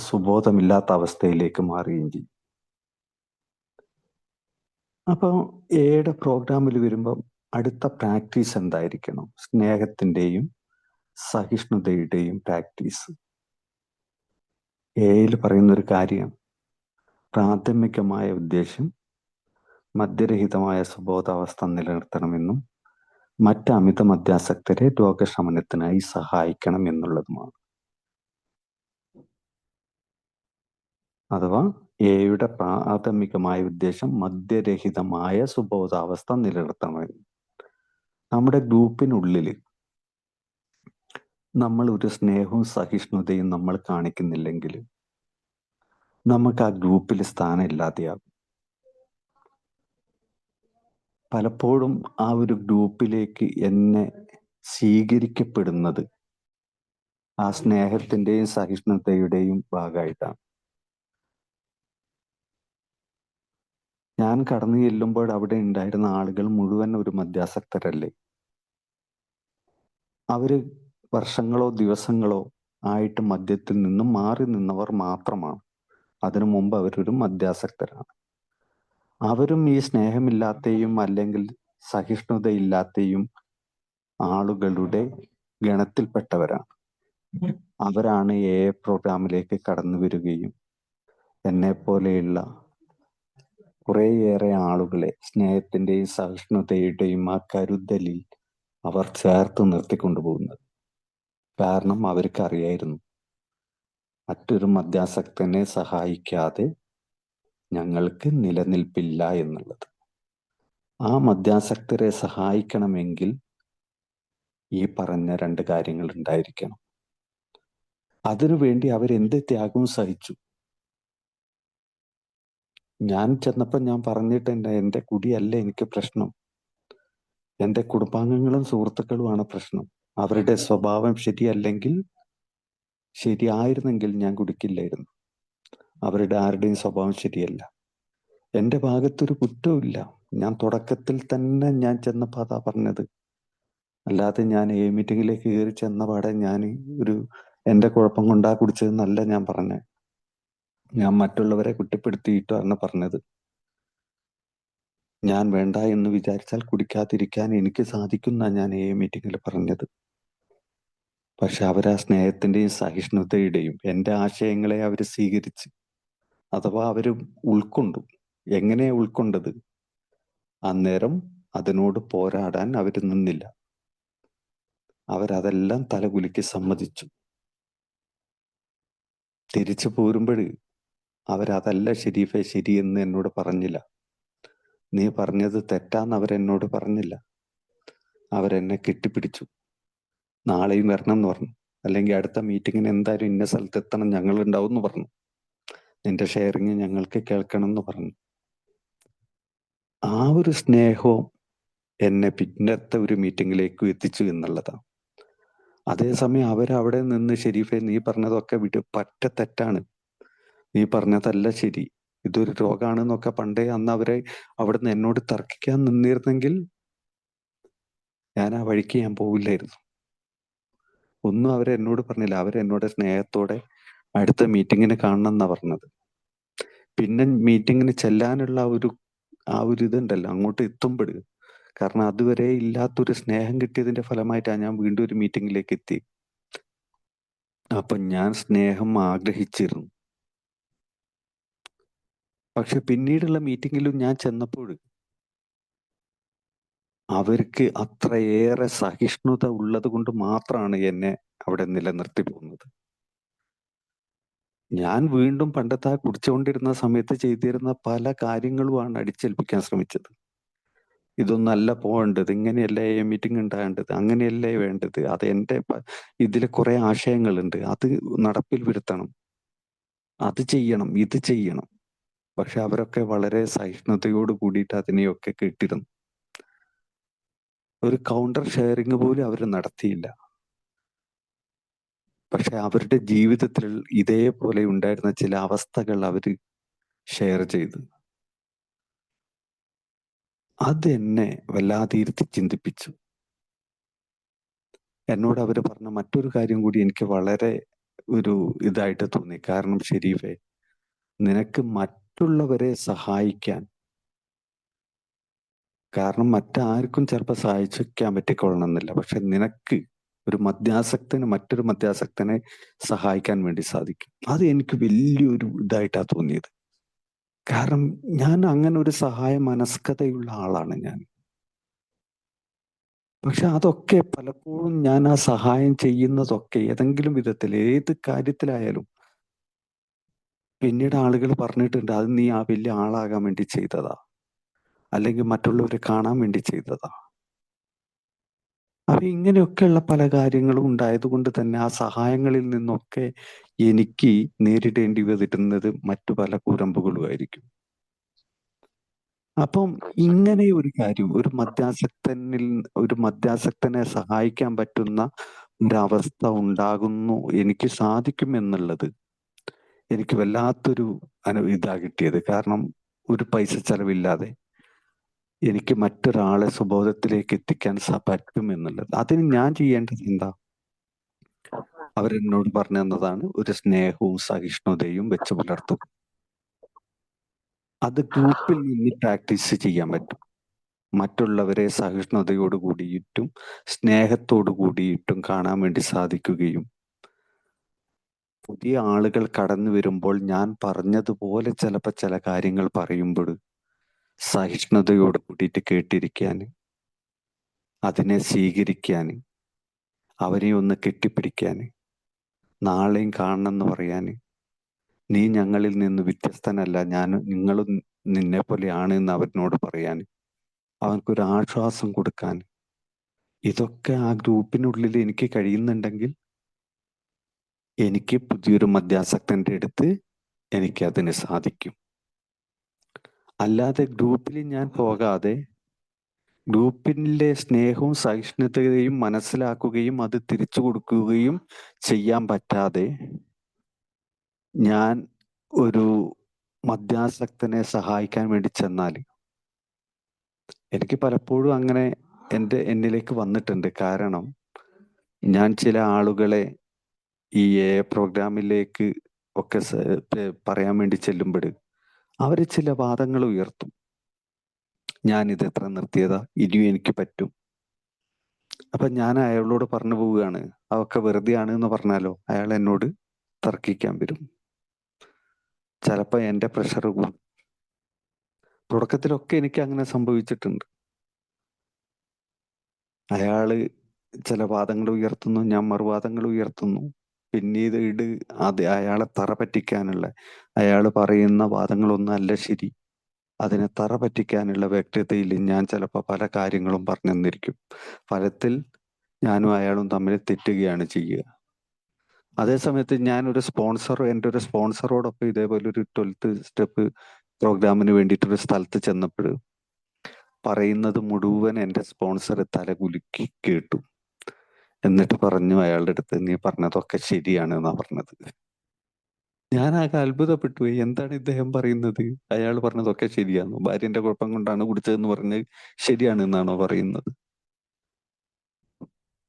സുബോധമില്ലാത്ത അവസ്ഥയിലേക്ക് മാറുകയും ചെയ്യും. അപ്പോൾ എയുടെ പ്രോഗ്രാമിൽ വരുമ്പോൾ അടുത്ത പ്രാക്ടീസ് എന്തായിരിക്കണം? സ്നേഹത്തിൻ്റെയും സഹിഷ്ണുതയുടെയും പ്രാക്ടീസ്. എയിൽ പറയുന്നൊരു കാര്യം, പ്രാഥമികമായ ഉദ്ദേശം മദ്യരഹിതമായ സുബോധാവസ്ഥ നിലനിർത്തണമെന്നും മറ്റ് അമിത മദ്യാസക്തരെ രോഗശമനത്തിനായി സഹായിക്കണം എന്നുള്ളതുമാണ്. അഥവാ എയുടെ പ്രാഥമികമായ ഉദ്ദേശം മദ്യരഹിതമായ സുബോധാവസ്ഥ നിലനിർത്തണം. നമ്മുടെ ഗ്രൂപ്പിനുള്ളിൽ നമ്മൾ ഒരു സ്നേഹവും സഹിഷ്ണുതയും നമ്മൾ കാണിക്കുന്നില്ലെങ്കിൽ നമുക്ക് ആ ഗ്രൂപ്പിൽ സ്ഥാനം ഇല്ലാതെയാകും. പലപ്പോഴും ആ ഒരു ഗ്രൂപ്പിലേക്ക് എന്നെ സ്വീകരിക്കപ്പെടുന്നത് ആ സ്നേഹത്തിൻ്റെയും സഹിഷ്ണുതയുടെയും ഭാഗമായിട്ടാണ്. ഞാൻ കടന്നു ചെല്ലുമ്പോൾ അവിടെ ഉണ്ടായിരുന്ന ആളുകൾ മുഴുവൻ ഒരു മദ്യാസക്തരല്ലേ. അവര് വർഷങ്ങളോ ദിവസങ്ങളോ ആയിട്ട് മദ്യത്തിൽ നിന്നും മാറി നിന്നവർ മാത്രമാണ്. അതിനു മുമ്പ് അവരൊരു മദ്യാസക്തരാണ്. അവരും ഈ സ്നേഹമില്ലാത്തെയും അല്ലെങ്കിൽ സഹിഷ്ണുതയില്ലാത്തെയും ആളുകളുടെ ഗണത്തിൽപ്പെട്ടവരാണ്. അവരാണ് പ്രോഗ്രാമിലേക്ക് കടന്നു വരികയും എന്നെ പോലെയുള്ള കുറേയേറെ ആളുകളെ സ്നേഹത്തിന്റെയും സഹിഷ്ണുതയുടെയും ആ കരുതലിൽ അവർ ചേർത്ത് നിർത്തിക്കൊണ്ടുപോകുന്നത്. കാരണം അവർക്ക് അറിയായിരുന്നു, മറ്റൊരു മദ്യാസക്തനെ സഹായിക്കാതെ ഞങ്ങൾക്ക് നിലനിൽപ്പില്ല എന്നുള്ളത്. ആ മദ്യാസക്തരെ സഹായിക്കണമെങ്കിൽ ഈ പറഞ്ഞ 2 കാര്യങ്ങൾ ഉണ്ടായിരിക്കണം. അതിനുവേണ്ടി അവരെന്ത് ത്യാഗവും സഹിച്ചു. ഞാൻ ചെന്നപ്പോൾ ഞാൻ പറഞ്ഞിട്ടുണ്ട്, എൻ്റെ കുടിയല്ല എനിക്ക് പ്രശ്നം, എൻ്റെ കുടുംബാംഗങ്ങളും സുഹൃത്തുക്കളുമാണ് പ്രശ്നം. അവരുടെ സ്വഭാവം ശരിയായിരുന്നെങ്കിൽ ഞാൻ കുടിക്കില്ലായിരുന്നു. അവരുടെ ആരുടെയും സ്വഭാവം ശരിയല്ല. എൻ്റെ ഭാഗത്തൊരു കുറ്റവുമില്ല. ഞാൻ തുടക്കത്തിൽ തന്നെ ഞാൻ ചെന്നപ്പോൾ അതാ പറഞ്ഞത്. അല്ലാതെ ഞാൻ മീറ്റിങ്ങിലേക്ക് കയറി ചെന്ന പാടെ ഞാൻ എൻ്റെ കുഴപ്പം കൊണ്ടാ കുടിച്ചതെന്നല്ല ഞാൻ പറഞ്ഞത്. ഞാൻ മറ്റുള്ളവരെ കുറ്റപ്പെടുത്തിയിട്ടാണ് പറഞ്ഞത്. ഞാൻ വേണ്ട എന്ന് വിചാരിച്ചാൽ കുടിക്കാതിരിക്കാൻ എനിക്ക് സാധിക്കുന്ന ഞാൻ മീറ്റിങ്ങിൽ പറഞ്ഞത്. പക്ഷെ അവരാ സ്നേഹത്തിന്റെയും സഹിഷ്ണുതയുടെയും എൻ്റെ ആശയങ്ങളെ അവർ സ്വീകരിച്ച്, അഥവാ അവർ ഉൾക്കൊണ്ടു. എങ്ങനെയാ ഉൾക്കൊണ്ടത്? അന്നേരം അതിനോട് പോരാടാൻ അവർ നിന്നില്ല. അവരതെല്ലാം തലകുലുക്കി സമ്മതിച്ചു. തിരിച്ചു പോരുമ്പോൾ അവരതല്ല ഷെരീഫെ ശരിയെന്ന് എന്നോട് പറഞ്ഞില്ല. നീ പറഞ്ഞത് തെറ്റാന്ന് അവരെന്നോട് പറഞ്ഞില്ല. അവരെന്നെ കെട്ടിപ്പിടിച്ചു. നാളെയും വരണം എന്ന് പറഞ്ഞു. അല്ലെങ്കിൽ അടുത്ത മീറ്റിങ്ങിന് എന്തായാലും ഇന്ന സ്ഥലത്ത് എത്തണം, ഞങ്ങൾ ഉണ്ടാവും എന്ന് പറഞ്ഞു. നിന്റെ ഷെയറിങ് ഞങ്ങൾക്ക് കേൾക്കണം എന്ന് പറഞ്ഞു. ആ ഒരു സ്നേഹവും എന്നെ പിന്നത്തെ ഒരു മീറ്റിങ്ങിലേക്ക് എത്തിച്ചു എന്നുള്ളതാണ്. അതേസമയം അവരവിടെ നിന്ന് ഷെരീഫെ നീ പറഞ്ഞതൊക്കെ പറ്റ തെറ്റാണ്, നീ പറഞ്ഞതല്ല ശരി, ഇതൊരു രോഗാണെന്നൊക്കെ പണ്ടേ അന്ന് അവരെ അവിടുന്ന് എന്നോട് തർക്കിക്കാൻ നിന്നിരുന്നെങ്കിൽ ഞാൻ ആ വഴിക്ക് ഞാൻ പോവില്ലായിരുന്നു. ഒന്നും അവരെന്നോട് പറഞ്ഞില്ല. അവരെന്നോട് സ്നേഹത്തോടെ അടുത്ത മീറ്റിങ്ങിന് കാണണം എന്നാ പറഞ്ഞത്. പിന്നെ മീറ്റിങ്ങിന് ചെല്ലാനുള്ള ആ ഒരു ഇതുണ്ടല്ലോ, അങ്ങോട്ട് എത്തുമ്പോൾ, കാരണം അതുവരെ ഇല്ലാത്തൊരു സ്നേഹം കിട്ടിയതിന്റെ ഫലമായിട്ടാണ് ഞാൻ വീണ്ടും ഒരു മീറ്റിങ്ങിലേക്ക് എത്തി. അപ്പൊ ഞാൻ സ്നേഹം ആഗ്രഹിച്ചിരുന്നു. പക്ഷെ പിന്നീടുള്ള മീറ്റിങ്ങിലും ഞാൻ ചെന്നപ്പോൾ അവർക്ക് അത്രയേറെ സഹിഷ്ണുത ഉള്ളത് കൊണ്ട് മാത്രമാണ് എന്നെ അവിടെ നിലനിർത്തി പോകുന്നത്. ഞാൻ വീണ്ടും പണ്ടത്തെ കുടിച്ചുകൊണ്ടിരുന്ന സമയത്ത് ചെയ്തിരുന്ന പല കാര്യങ്ങളുമാണ് അടിച്ചേൽപ്പിക്കാൻ ശ്രമിച്ചത്. ഇതൊന്നല്ല പോകേണ്ടത്, ഇങ്ങനെയല്ലേ മീറ്റിംഗ് ഉണ്ടാകേണ്ടത്, അങ്ങനെയല്ലേ വേണ്ടത്, അത് എൻ്റെ ഇതിൽ കുറെ ആശയങ്ങളുണ്ട്, അത് നടപ്പിൽ വരുത്തണം, അത് ചെയ്യണം, ഇത് ചെയ്യണം. പക്ഷെ അവരൊക്കെ വളരെ സഹിഷ്ണുതയോട് കൂടിയിട്ട് അതിനെയൊക്കെ കേട്ടിരുന്നു. ഒരു കൗണ്ടർ ഷെയറിങ് പോലും അവർ നടത്തിയില്ല. പക്ഷെ അവരുടെ ജീവിതത്തിൽ ഇതേപോലെ ഉണ്ടായിരുന്ന ചില അവസ്ഥകൾ അവർ ഷെയർ ചെയ്തു. അതെന്നെ വല്ലാതെ ഇരുത്തി ചിന്തിപ്പിച്ചു. എന്നോട് അവർ പറഞ്ഞ മറ്റൊരു കാര്യം കൂടി എനിക്ക് വളരെ ഇതായിട്ട് തോന്നി. കാരണം ഷെരീഫെ, നിനക്ക് മറ്റുള്ളവരെ സഹായിക്കാൻ, കാരണം മറ്റാർക്കും ചിലപ്പോൾ സഹായിക്കാൻ പറ്റിക്കൊള്ളണമെന്നില്ല, പക്ഷെ നിനക്ക് ഒരു മദ്യാസക്തന് മറ്റൊരു മദ്യാസക്തനെ സഹായിക്കാൻ വേണ്ടി സാധിക്കും. അത് എനിക്ക് വലിയൊരു ഇതായിട്ടാണ് തോന്നിയത്. കാരണം ഞാൻ അങ്ങനെ ഒരു സഹായ മനസ്കതയുള്ള ആളാണ് ഞാൻ. പക്ഷെ അതൊക്കെ പലപ്പോഴും ഞാൻ ആ സഹായം ചെയ്യുന്നതൊക്കെ ഏതെങ്കിലും വിധത്തിൽ, ഏത് കാര്യത്തിലായാലും പിന്നീട് ആളുകൾ പറഞ്ഞിട്ടുണ്ട്, അത് നീ ആ വലിയ ആളാകാൻ വേണ്ടി ചെയ്തതാ, അല്ലെങ്കിൽ മറ്റുള്ളവരെ കാണാൻ വേണ്ടി ചെയ്തതാ. അപ്പൊ ഇങ്ങനെയൊക്കെയുള്ള പല കാര്യങ്ങളും ഉണ്ടായത് കൊണ്ട് തന്നെ ആ സഹായങ്ങളിൽ നിന്നൊക്കെ എനിക്ക് നേരിടേണ്ടി വരുന്നത് മറ്റു പല കുരമ്പുകളുമായിരിക്കും. അപ്പം ഇങ്ങനെ ഒരു കാര്യം, ഒരു മദ്യാസക്തനെ സഹായിക്കാൻ പറ്റുന്ന ഒരവസ്ഥ ഉണ്ടാകുന്നു, എനിക്ക് സാധിക്കും എന്നുള്ളത് എനിക്ക് വല്ലാത്തൊരു ഇതാ കിട്ടിയത്. കാരണം ഒരു പൈസ ചെലവില്ലാതെ എനിക്ക് മറ്റൊരാളെ സുബോധത്തിലേക്ക് എത്തിക്കാൻ പറ്റും എന്നുള്ളത്. അതിന് ഞാൻ ചെയ്യേണ്ടത് എന്താ? അവരെന്നോട് പറഞ്ഞു തന്നതാണ് ഒരു സ്നേഹവും സഹിഷ്ണുതയും വെച്ച് പുലർത്തും. അത് ഗ്രൂപ്പിൽ നിന്ന് പ്രാക്ടീസ് ചെയ്യാൻ പറ്റും. മറ്റുള്ളവരെ സഹിഷ്ണുതയോട് കൂടിയിട്ടും സ്നേഹത്തോടു കൂടിയിട്ടും കാണാൻ വേണ്ടി സാധിക്കുകയും പുതിയ ആളുകൾ കടന്നു വരുമ്പോൾ ഞാൻ പറഞ്ഞതുപോലെ ചിലപ്പോൾ ചില കാര്യങ്ങൾ പറയുമ്പോൾ സഹിഷ്ണുതയോട് കൂടിയിട്ട് കേട്ടിരിക്കാൻ, അതിനെ സ്വീകരിക്കാൻ, അവരെ ഒന്ന് കെട്ടിപ്പിടിക്കാൻ, നാളെയും കാണണമെന്ന് പറയാൻ, നീ ഞങ്ങളിൽ നിന്ന് വ്യത്യസ്തനല്ല, നിങ്ങളും നിന്നെ പോലെയാണ് എന്ന് അവനോട് പറയാൻ, അവനക്കൊരു ആശ്വാസം കൊടുക്കാൻ, ഇതൊക്കെ ആ ഗ്രൂപ്പിനുള്ളിൽ എനിക്ക് കഴിയുന്നുണ്ടെങ്കിൽ എനിക്ക് പുതിയൊരു മദ്യാസക്തന്റെ അടുത്ത് എനിക്കതിന് സാധിക്കും. അല്ലാതെ ഗ്രൂപ്പിൽ ഞാൻ പോകാതെ ഗ്രൂപ്പിലെ സ്നേഹവും സഹിഷ്ണുതയും മനസ്സിലാക്കുകയും അത് തിരിച്ചു കൊടുക്കുകയും ചെയ്യാൻ പറ്റാതെ ഞാൻ ഒരു മദ്യാസക്തനെ സഹായിക്കാൻ വേണ്ടി ചെന്നാൽ എനിക്ക് പലപ്പോഴും അങ്ങനെ എന്നിലേക്ക് വന്നിട്ടുണ്ട്. കാരണം ഞാൻ ചില ആളുകളെ ഈ പ്രോഗ്രാമിലേക്ക് ഒക്കെ പറയാൻ വേണ്ടി ചെല്ലുമ്പോൾ അവർ ചില വാദങ്ങൾ ഉയർത്തും. ഞാനിത് എത്ര നിർത്തിയതാ, ഇനിയും എനിക്ക് പറ്റും. അപ്പൊ ഞാൻ അയാളോട് പറഞ്ഞു പോവുകയാണ്, അതൊക്കെ വെറുതെ ആണ് എന്ന് പറഞ്ഞാലോ അയാൾ എന്നോട് തർക്കിക്കാൻ വരും. ചിലപ്പോൾ എൻ്റെ പ്രഷർ കൂടും. തുടക്കത്തിലൊക്കെ എനിക്ക് അങ്ങനെ സംഭവിച്ചിട്ടുണ്ട്. അയാള് ചില വാദങ്ങൾ ഉയർത്തുന്നു, ഞാൻ മറുവാദങ്ങൾ ഉയർത്തുന്നു. പിന്നീട് അയാളെ തറ പറ്റിക്കാനുള്ള, അയാൾ പറയുന്ന വാദങ്ങളൊന്നും അല്ല ശരി, അതിനെ തറ പറ്റിക്കാനുള്ള വ്യക്തതയിൽ ഞാൻ ചിലപ്പോൾ പല കാര്യങ്ങളും പറഞ്ഞു തന്നിരിക്കും. ഫലത്തിൽ ഞാനും അയാളും തമ്മിൽ തെറ്റുകയാണ് ചെയ്യുക. അതേസമയത്ത് എൻ്റെ ഒരു സ്പോൺസറോടൊപ്പം ഇതേപോലെ ഒരു 12th സ്റ്റെപ്പ് പ്രോഗ്രാമിന് വേണ്ടിയിട്ടൊരു സ്ഥലത്ത് ചെന്നപ്പോൾ പറയുന്നത് മുഴുവൻ എൻ്റെ സ്പോൺസർ തലകുലുക്കി കേട്ടു. എന്നിട്ട് പറഞ്ഞു അയാളുടെ അടുത്ത്, നീ പറഞ്ഞതൊക്കെ ശരിയാണ് എന്നാ പറഞ്ഞത്. ഞാൻ ആകെ അത്ഭുതപ്പെട്ടു പോയി. എന്താണ് ഇദ്ദേഹം പറയുന്നത്? അയാൾ പറഞ്ഞതൊക്കെ ശരിയാണോ? ഭാര്യന്റെ കുഴപ്പം കൊണ്ടാണ് കുടിച്ചതെന്ന് പറഞ്ഞ് ശരിയാണ് എന്നാണോ പറയുന്നത്?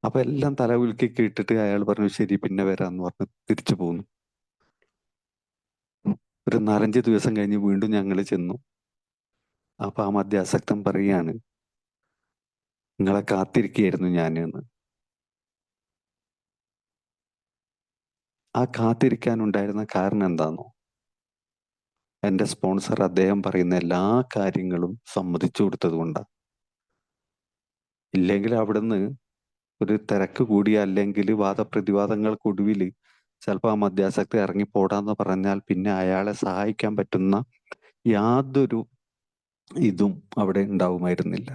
അപ്പൊ എല്ലാം തലകുലുക്കി കേട്ടിട്ട് അയാൾ പറഞ്ഞു ശരി, പിന്നെ വരാന്ന് പറഞ്ഞ് തിരിച്ചു പോന്നു. ഒരു 4-5 ദിവസം കഴിഞ്ഞ് വീണ്ടും ഞങ്ങൾ ചെന്നു. അപ്പൊ ആ മദ്യാസക്തൻ പറയാണ്, നിങ്ങളെ കാത്തിരിക്കുകയായിരുന്നു ഞാൻ എന്ന്. ആ കാത്തിരിക്കാനുണ്ടായിരുന്ന കാരണം എന്താണോ? എൻ്റെ സ്പോൺസർ അദ്ദേഹം പറയുന്ന എല്ലാ കാര്യങ്ങളും സമ്മതിച്ചു കൊടുത്തത് കൊണ്ടാണ്. ഇല്ലെങ്കിൽ അവിടുന്ന് ഒരു തിരക്ക് കൂടിയ, അല്ലെങ്കിൽ വാദപ്രതിവാദങ്ങൾക്കൊടുവിൽ ചിലപ്പോൾ ആ മദ്യാസക്തി ഇറങ്ങിപ്പോടാന്ന് പറഞ്ഞാൽ പിന്നെ അയാളെ സഹായിക്കാൻ പറ്റുന്ന യാതൊരു ഇതും അവിടെ ഉണ്ടാവുമായിരുന്നില്ല.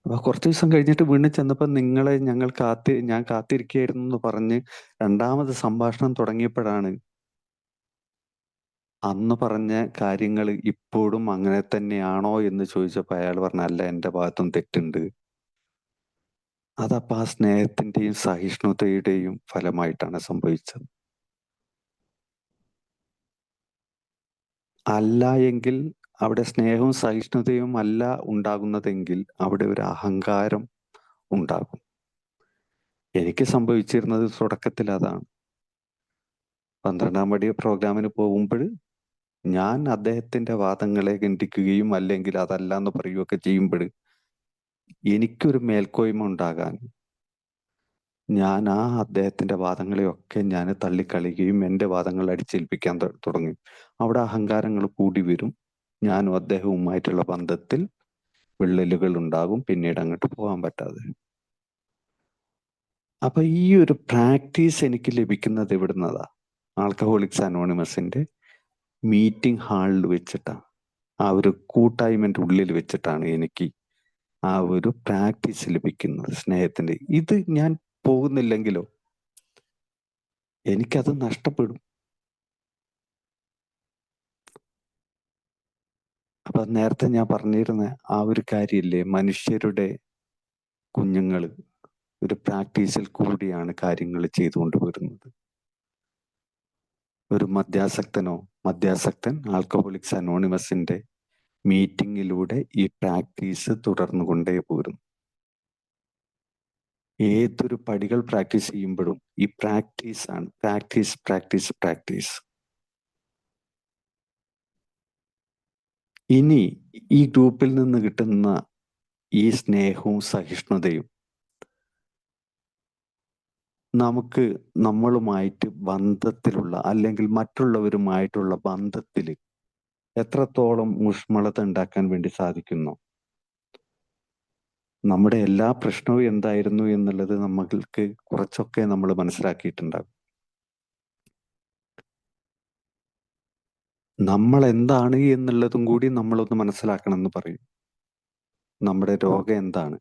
അപ്പൊ കുറച്ച് ദിവസം കഴിഞ്ഞിട്ട് വീണ്ടും ചെന്നപ്പോൾ ഞാൻ കാത്തിരിക്കുകയായിരുന്നു എന്ന് പറഞ്ഞ് രണ്ടാമത് സംഭാഷണം തുടങ്ങിയപ്പോഴാണ് അന്ന് പറഞ്ഞ കാര്യങ്ങൾ ഇപ്പോഴും അങ്ങനെ തന്നെയാണോ എന്ന് ചോദിച്ചപ്പോൾ അയാൾ പറഞ്ഞ, അല്ല, എൻ്റെ ഭാഗത്തും തെറ്റുണ്ട്. അതപ്പോൾ ആ സ്നേഹത്തിന്റെയും സഹിഷ്ണുതയുടെയും ഫലമായിട്ടാണ് സംഭവിച്ചത്. അല്ല എങ്കിൽ അവിടെ സ്നേഹവും സഹിഷ്ണുതയും അല്ല ഉണ്ടാകുന്നതെങ്കിൽ അവിടെ ഒരു അഹങ്കാരം ഉണ്ടാകും. എനിക്ക് സംഭവിച്ചിരുന്നത് തുടക്കത്തിൽ അതാണ്. 12ാം പടി പ്രോഗ്രാമിന് പോകുമ്പോൾ ഞാൻ അദ്ദേഹത്തിന്റെ വാദങ്ങളെ ഖണ്ഡിക്കുകയും അല്ലെങ്കിൽ അതല്ല എന്ന് പറയുകയൊക്കെ ചെയ്യുമ്പോൾ എനിക്കൊരു മേൽക്കോയ്മ ഉണ്ടാകാൻ ഞാൻ അദ്ദേഹത്തിന്റെ വാദങ്ങളെയൊക്കെ ഞാൻ തള്ളിക്കളയുകയും എൻ്റെ വാദങ്ങൾ അടിച്ചേൽപ്പിക്കാൻ തുടങ്ങി. അവിടെ അഹങ്കാരങ്ങൾ കൂടി വരും. ഞാനും അദ്ദേഹവുമായിട്ടുള്ള ബന്ധത്തിൽ വിള്ളലുകൾ ഉണ്ടാകും. പിന്നീട് അങ്ങോട്ട് പോകാൻ പറ്റാതെ. അപ്പൊ ഈ ഒരു പ്രാക്ടീസ് എനിക്ക് ലഭിക്കുന്നത് എവിടുന്നതാ? ആൽക്കഹോളിക്സ് അനോണിമസിന്റെ മീറ്റിംഗ് ഹാളിൽ വെച്ചിട്ടാണ്. ആ ഒരു കൂട്ടായ്മന്റെ ഉള്ളിൽ വെച്ചിട്ടാണ് എനിക്ക് ആ ഒരു പ്രാക്ടീസ് ലഭിക്കുന്നത് സ്നേഹത്തിന്റെ. ഇത് ഞാൻ പോകുന്നില്ലെങ്കിലോ എനിക്കത് നഷ്ടപ്പെടും. അപ്പൊ നേരത്തെ ഞാൻ പറഞ്ഞിരുന്ന ആ ഒരു കാര്യമില്ലേ, മനുഷ്യരുടെ കുഞ്ഞുങ്ങൾ ഒരു പ്രാക്ടീസിൽ കൂടിയാണ് കാര്യങ്ങൾ ചെയ്തുകൊണ്ട് വരുന്നത്. ഒരു മദ്യാസക്തൻ ആൽക്കഹോളിക്സ് അനോണിമസിന്റെ മീറ്റിങ്ങിലൂടെ ഈ പ്രാക്ടീസ് തുടർന്നു കൊണ്ടേ പോരും. ഏതൊരു പടികൾ പ്രാക്ടീസ് ചെയ്യുമ്പോഴും ഈ പ്രാക്ടീസ് ആണ്. Practice practice practice. ഇനി ഈ ഗ്രൂപ്പിൽ നിന്ന് കിട്ടുന്ന ഈ സ്നേഹവും സഹിഷ്ണുതയും നമുക്ക് നമ്മളുമായിട്ട് ബന്ധത്തിലുള്ള അല്ലെങ്കിൽ മറ്റുള്ളവരുമായിട്ടുള്ള ബന്ധത്തിൽ എത്രത്തോളം ഊഷ്മളത ഉണ്ടാക്കാൻ വേണ്ടി സാധിക്കുന്നു. നമ്മുടെ എല്ലാ പ്രശ്നവും എന്തായിരുന്നു എന്നുള്ളത് നമ്മൾക്ക് കുറച്ചൊക്കെ നമ്മൾ മനസ്സിലാക്കിയിട്ടുണ്ടാകും. നമ്മൾ എന്താണ് എന്നുള്ളതും കൂടി നമ്മളൊന്ന് മനസ്സിലാക്കണം എന്ന് പറയും. നമ്മുടെ രോഗം എന്താണ്,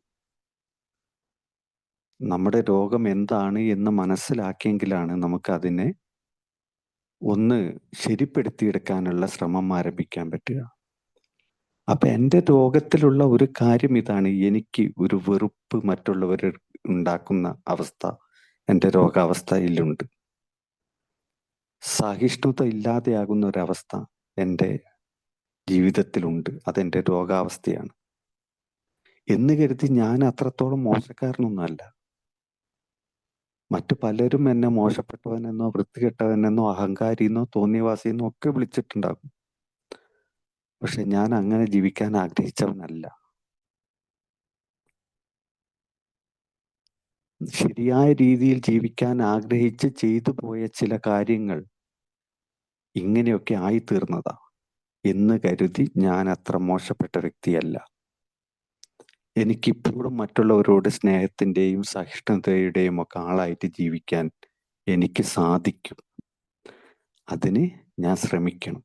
നമ്മുടെ രോഗം എന്താണ് എന്ന് മനസ്സിലാക്കിയെങ്കിലാണ് നമുക്ക് അതിനെ ഒന്ന് ശരിപ്പെടുത്തിയെടുക്കാനുള്ള ശ്രമം ആരംഭിക്കാൻ പറ്റുക. അപ്പൊ എൻ്റെ രോഗത്തിലുള്ള ഒരു കാര്യം ഇതാണ്, എനിക്ക് ഒരു വെറുപ്പ് മറ്റുള്ളവർ ഉണ്ടാക്കുന്ന അവസ്ഥ എൻ്റെ രോഗാവസ്ഥയിലുണ്ട്. സഹിഷ്ണുത ഇല്ലാതെയാകുന്ന ഒരവസ്ഥ എൻ്റെ ജീവിതത്തിലുണ്ട്. അതെൻ്റെ രോഗാവസ്ഥയാണ് എന്ന് കരുതി ഞാൻ അത്രത്തോളം മോശക്കാരനൊന്നുമല്ല. മറ്റു പലരും എന്നെ മോശപ്പെട്ടവനെന്നോ വൃത്തികെട്ടവനെന്നോ അഹങ്കാരിന്നോ തോന്നിയവാസിന്നോ ഒക്കെ വിളിച്ചിട്ടുണ്ടാകും. പക്ഷെ ഞാൻ അങ്ങനെ ജീവിക്കാൻ ആഗ്രഹിച്ചവനല്ല. ശരിയായ രീതിയിൽ ജീവിക്കാൻ ആഗ്രഹിച്ച് ചെയ്തു പോയ ചില കാര്യങ്ങൾ ഇങ്ങനെയൊക്കെ ആയിത്തീർന്നതാ എന്ന് കരുതി ഞാൻ അത്ര മോശപ്പെട്ട വ്യക്തിയല്ല. എനിക്കിപ്പോഴും മറ്റുള്ളവരോട് സ്നേഹത്തിൻ്റെയും സഹിഷ്ണുതയുടെയും ഒക്കെ ആളായിട്ട് ജീവിക്കാൻ എനിക്ക് സാധിക്കും. അതിന് ഞാൻ ശ്രമിക്കണം.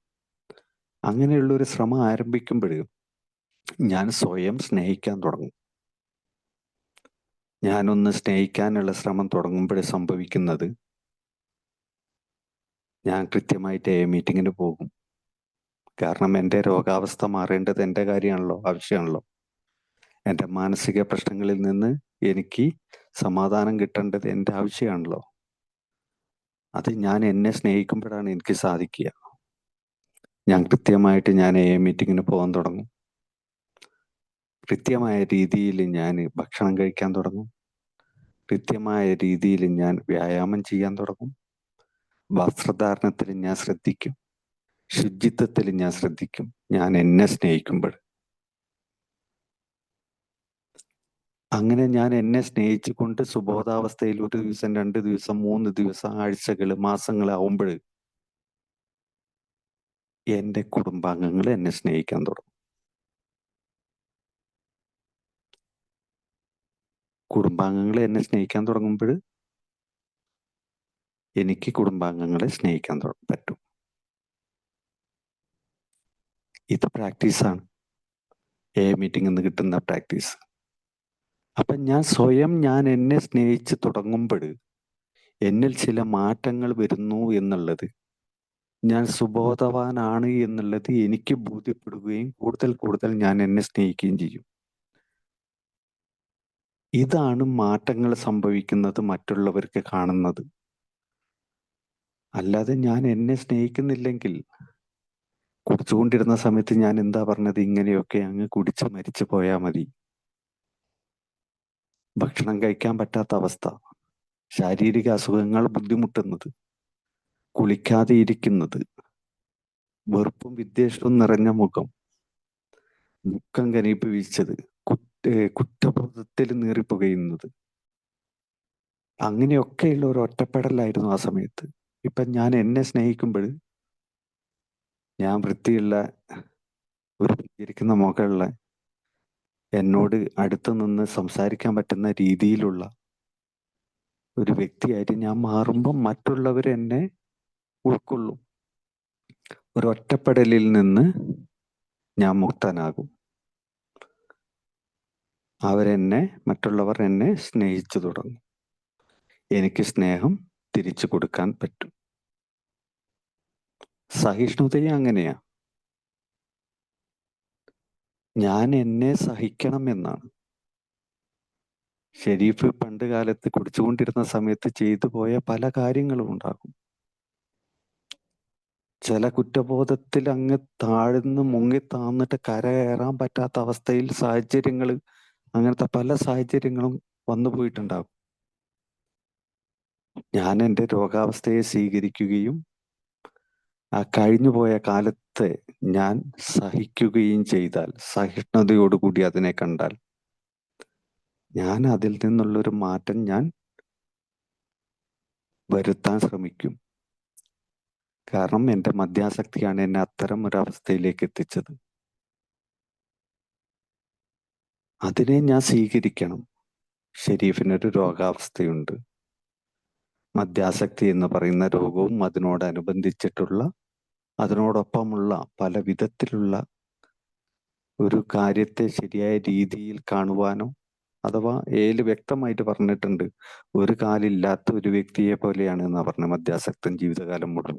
അങ്ങനെയുള്ളൊരു ശ്രമം ആരംഭിക്കുമ്പോൾ ഞാൻ സ്വയം സ്നേഹിക്കാൻ തുടങ്ങും. ഞാനൊന്ന് സ്നേഹിക്കാനുള്ള ശ്രമം തുടങ്ങുമ്പോൾ സംഭവിക്കുന്നത്, ഞാൻ കൃത്യമായിട്ട് മീറ്റിങ്ങിന് പോകും. കാരണം എൻ്റെ രോഗാവസ്ഥ മാറേണ്ടത് എൻ്റെ കാര്യമാണല്ലോ, ആവശ്യമാണല്ലോ. എൻ്റെ മാനസിക പ്രശ്നങ്ങളിൽ നിന്ന് എനിക്ക് സമാധാനം കിട്ടേണ്ടത് എൻ്റെ ആവശ്യമാണല്ലോ. അത് ഞാൻ എന്നെ സ്നേഹിക്കുമ്പോഴാണ് എനിക്ക് സാധിക്കുക. ഞാൻ കൃത്യമായിട്ട് മീറ്റിങ്ങിന് പോകാൻ തുടങ്ങും. കൃത്യമായ രീതിയിൽ ഞാൻ ഭക്ഷണം കഴിക്കാൻ തുടങ്ങും. കൃത്യമായ രീതിയിൽ ഞാൻ വ്യായാമം ചെയ്യാൻ തുടങ്ങും. വസ്ത്രധാരണത്തിൽ ഞാൻ ശ്രദ്ധിക്കും. ശുചിത്വത്തിൽ ഞാൻ ശ്രദ്ധിക്കും. ഞാൻ എന്നെ സ്നേഹിക്കുമ്പോൾ. അങ്ങനെ ഞാൻ എന്നെ സ്നേഹിച്ചുകൊണ്ട് സുബോധാവസ്ഥയിൽ 1 ദിവസം 2 ദിവസം 3 ദിവസം ആഴ്ചകൾ മാസങ്ങളാവുമ്പോൾ എൻ്റെ കുടുംബാംഗങ്ങൾ എന്നെ സ്നേഹിക്കാൻ തുടങ്ങും. കുടുംബാംഗങ്ങൾ എന്നെ സ്നേഹിക്കാൻ തുടങ്ങുമ്പോൾ എനിക്ക് കുടുംബാംഗങ്ങളെ സ്നേഹിക്കാൻ പറ്റും. ഇത് പ്രാക്ടീസാണ്. മീറ്റിംഗിൽ നിന്ന് കിട്ടുന്ന പ്രാക്ടീസ്. അപ്പം ഞാൻ എന്നെ സ്നേഹിച്ച് തുടങ്ങുമ്പോൾ എന്നിൽ ചില മാറ്റങ്ങൾ വരുന്നു എന്നുള്ളത്, ഞാൻ സുബോധവാനാണ് എന്നുള്ളത് എനിക്ക് ബോധ്യപ്പെടുകയും കൂടുതൽ ഞാൻ എന്നെ സ്നേഹിക്കുകയും ചെയ്യും. ഇതാണ് മാറ്റങ്ങൾ സംഭവിക്കുന്നത് മറ്റുള്ളവർക്ക് കാണുന്നത്. അല്ലാതെ ഞാൻ എന്നെ സ്നേഹിക്കുന്നില്ലെങ്കിൽ, കുടിച്ചുകൊണ്ടിരുന്ന സമയത്ത് ഞാൻ എന്താ പറഞ്ഞത്, ഇങ്ങനെയൊക്കെ അങ്ങ് കുടിച്ച് മരിച്ചു പോയാൽ മതി. ഭക്ഷണം കഴിക്കാൻ പറ്റാത്ത അവസ്ഥ, ശാരീരിക അസുഖങ്ങൾ ബുദ്ധിമുട്ടുന്നത്, കുളിക്കാതെ ഇരിക്കുന്നത്, വെറുപ്പും വിദ്വേഷവും നിറഞ്ഞ മുഖം, ദുഃഖം കനീപ്പിച്ചത്, കുറ്റബോധത്തിൽ നീറിപ്പുകയുന്നത്, അങ്ങനെയൊക്കെയുള്ള ഒരു ഒറ്റപ്പെടലായിരുന്നു ആ സമയത്ത്. ഇപ്പം ഞാൻ എന്നെ സ്നേഹിക്കുമ്പോൾ, ഞാൻ വൃത്തിയുള്ള ഒരു ഇരിക്കുന്ന മുഖമുള്ള, എന്നോട് അടുത്ത് നിന്ന് സംസാരിക്കാൻ പറ്റുന്ന രീതിയിലുള്ള ഒരു വ്യക്തിയായിട്ട് ഞാൻ മാറുമ്പം മറ്റുള്ളവർ എന്നെ ഉൾക്കൊള്ളും. ഒരു ഒറ്റപ്പെടലിൽ നിന്ന് ഞാൻ മുക്തനാകും. മറ്റുള്ളവർ എന്നെ സ്നേഹിച്ചു തുടങ്ങും. എനിക്ക് സ്നേഹം തിരിച്ചു കൊടുക്കാൻ പറ്റും. സഹിഷ്ണുതയും അങ്ങനെയാ. ഞാൻ എന്നെ സഹിക്കണം എന്നാണ്. ഷെരീഫ് പണ്ട് കാലത്ത് കുടിച്ചുകൊണ്ടിരുന്ന സമയത്ത് ചെയ്തു പോയ പല കാര്യങ്ങളും ഉണ്ടാകും. ചില കുറ്റബോധത്തിൽ അങ്ങ് താഴ്ന്ന് മുങ്ങി താന്നിട്ട് കരകയറാൻ പറ്റാത്ത അവസ്ഥയിൽ അങ്ങനത്തെ പല സാഹചര്യങ്ങളും വന്നു പോയിട്ടുണ്ടാകും. ഞാൻ എൻ്റെ രോഗാവസ്ഥയെ സ്വീകരിക്കുകയും ആ കഴിഞ്ഞുപോയ കാലത്തെ ഞാൻ സഹിക്കുകയും ചെയ്താൽ, സഹിഷ്ണുതയോടുകൂടി അതിനെ കണ്ടാൽ, ഞാൻ അതിൽ നിന്നുള്ളൊരു മാറ്റം ഞാൻ വരുത്താൻ ശ്രമിക്കും. കാരണം എൻ്റെ മദ്യാസക്തിയാണ് എന്നെ അത്തരം ഒരു അവസ്ഥയിലേക്ക് എത്തിച്ചത്. അതിനെ ഞാൻ സ്വീകരിക്കണം. ഷെരീഫിനൊരു രോഗാവസ്ഥയുണ്ട്. മദ്യാസക്തി എന്ന് പറയുന്ന രോഗവും അതിനോടനുബന്ധിച്ചിട്ടുള്ള, അതിനോടൊപ്പമുള്ള പല വിധത്തിലുള്ള ഒരു കാര്യത്തെ ശരിയായ രീതിയിൽ കാണുവാനോ, അഥവാ വ്യക്തമായിട്ട് പറഞ്ഞിട്ടുണ്ട്, ഒരു കാലില്ലാത്ത ഒരു വ്യക്തിയെ പോലെയാണ് എന്നാ പറഞ്ഞ മദ്യാസക്തൻ ജീവിതകാലം മുഴുവൻ.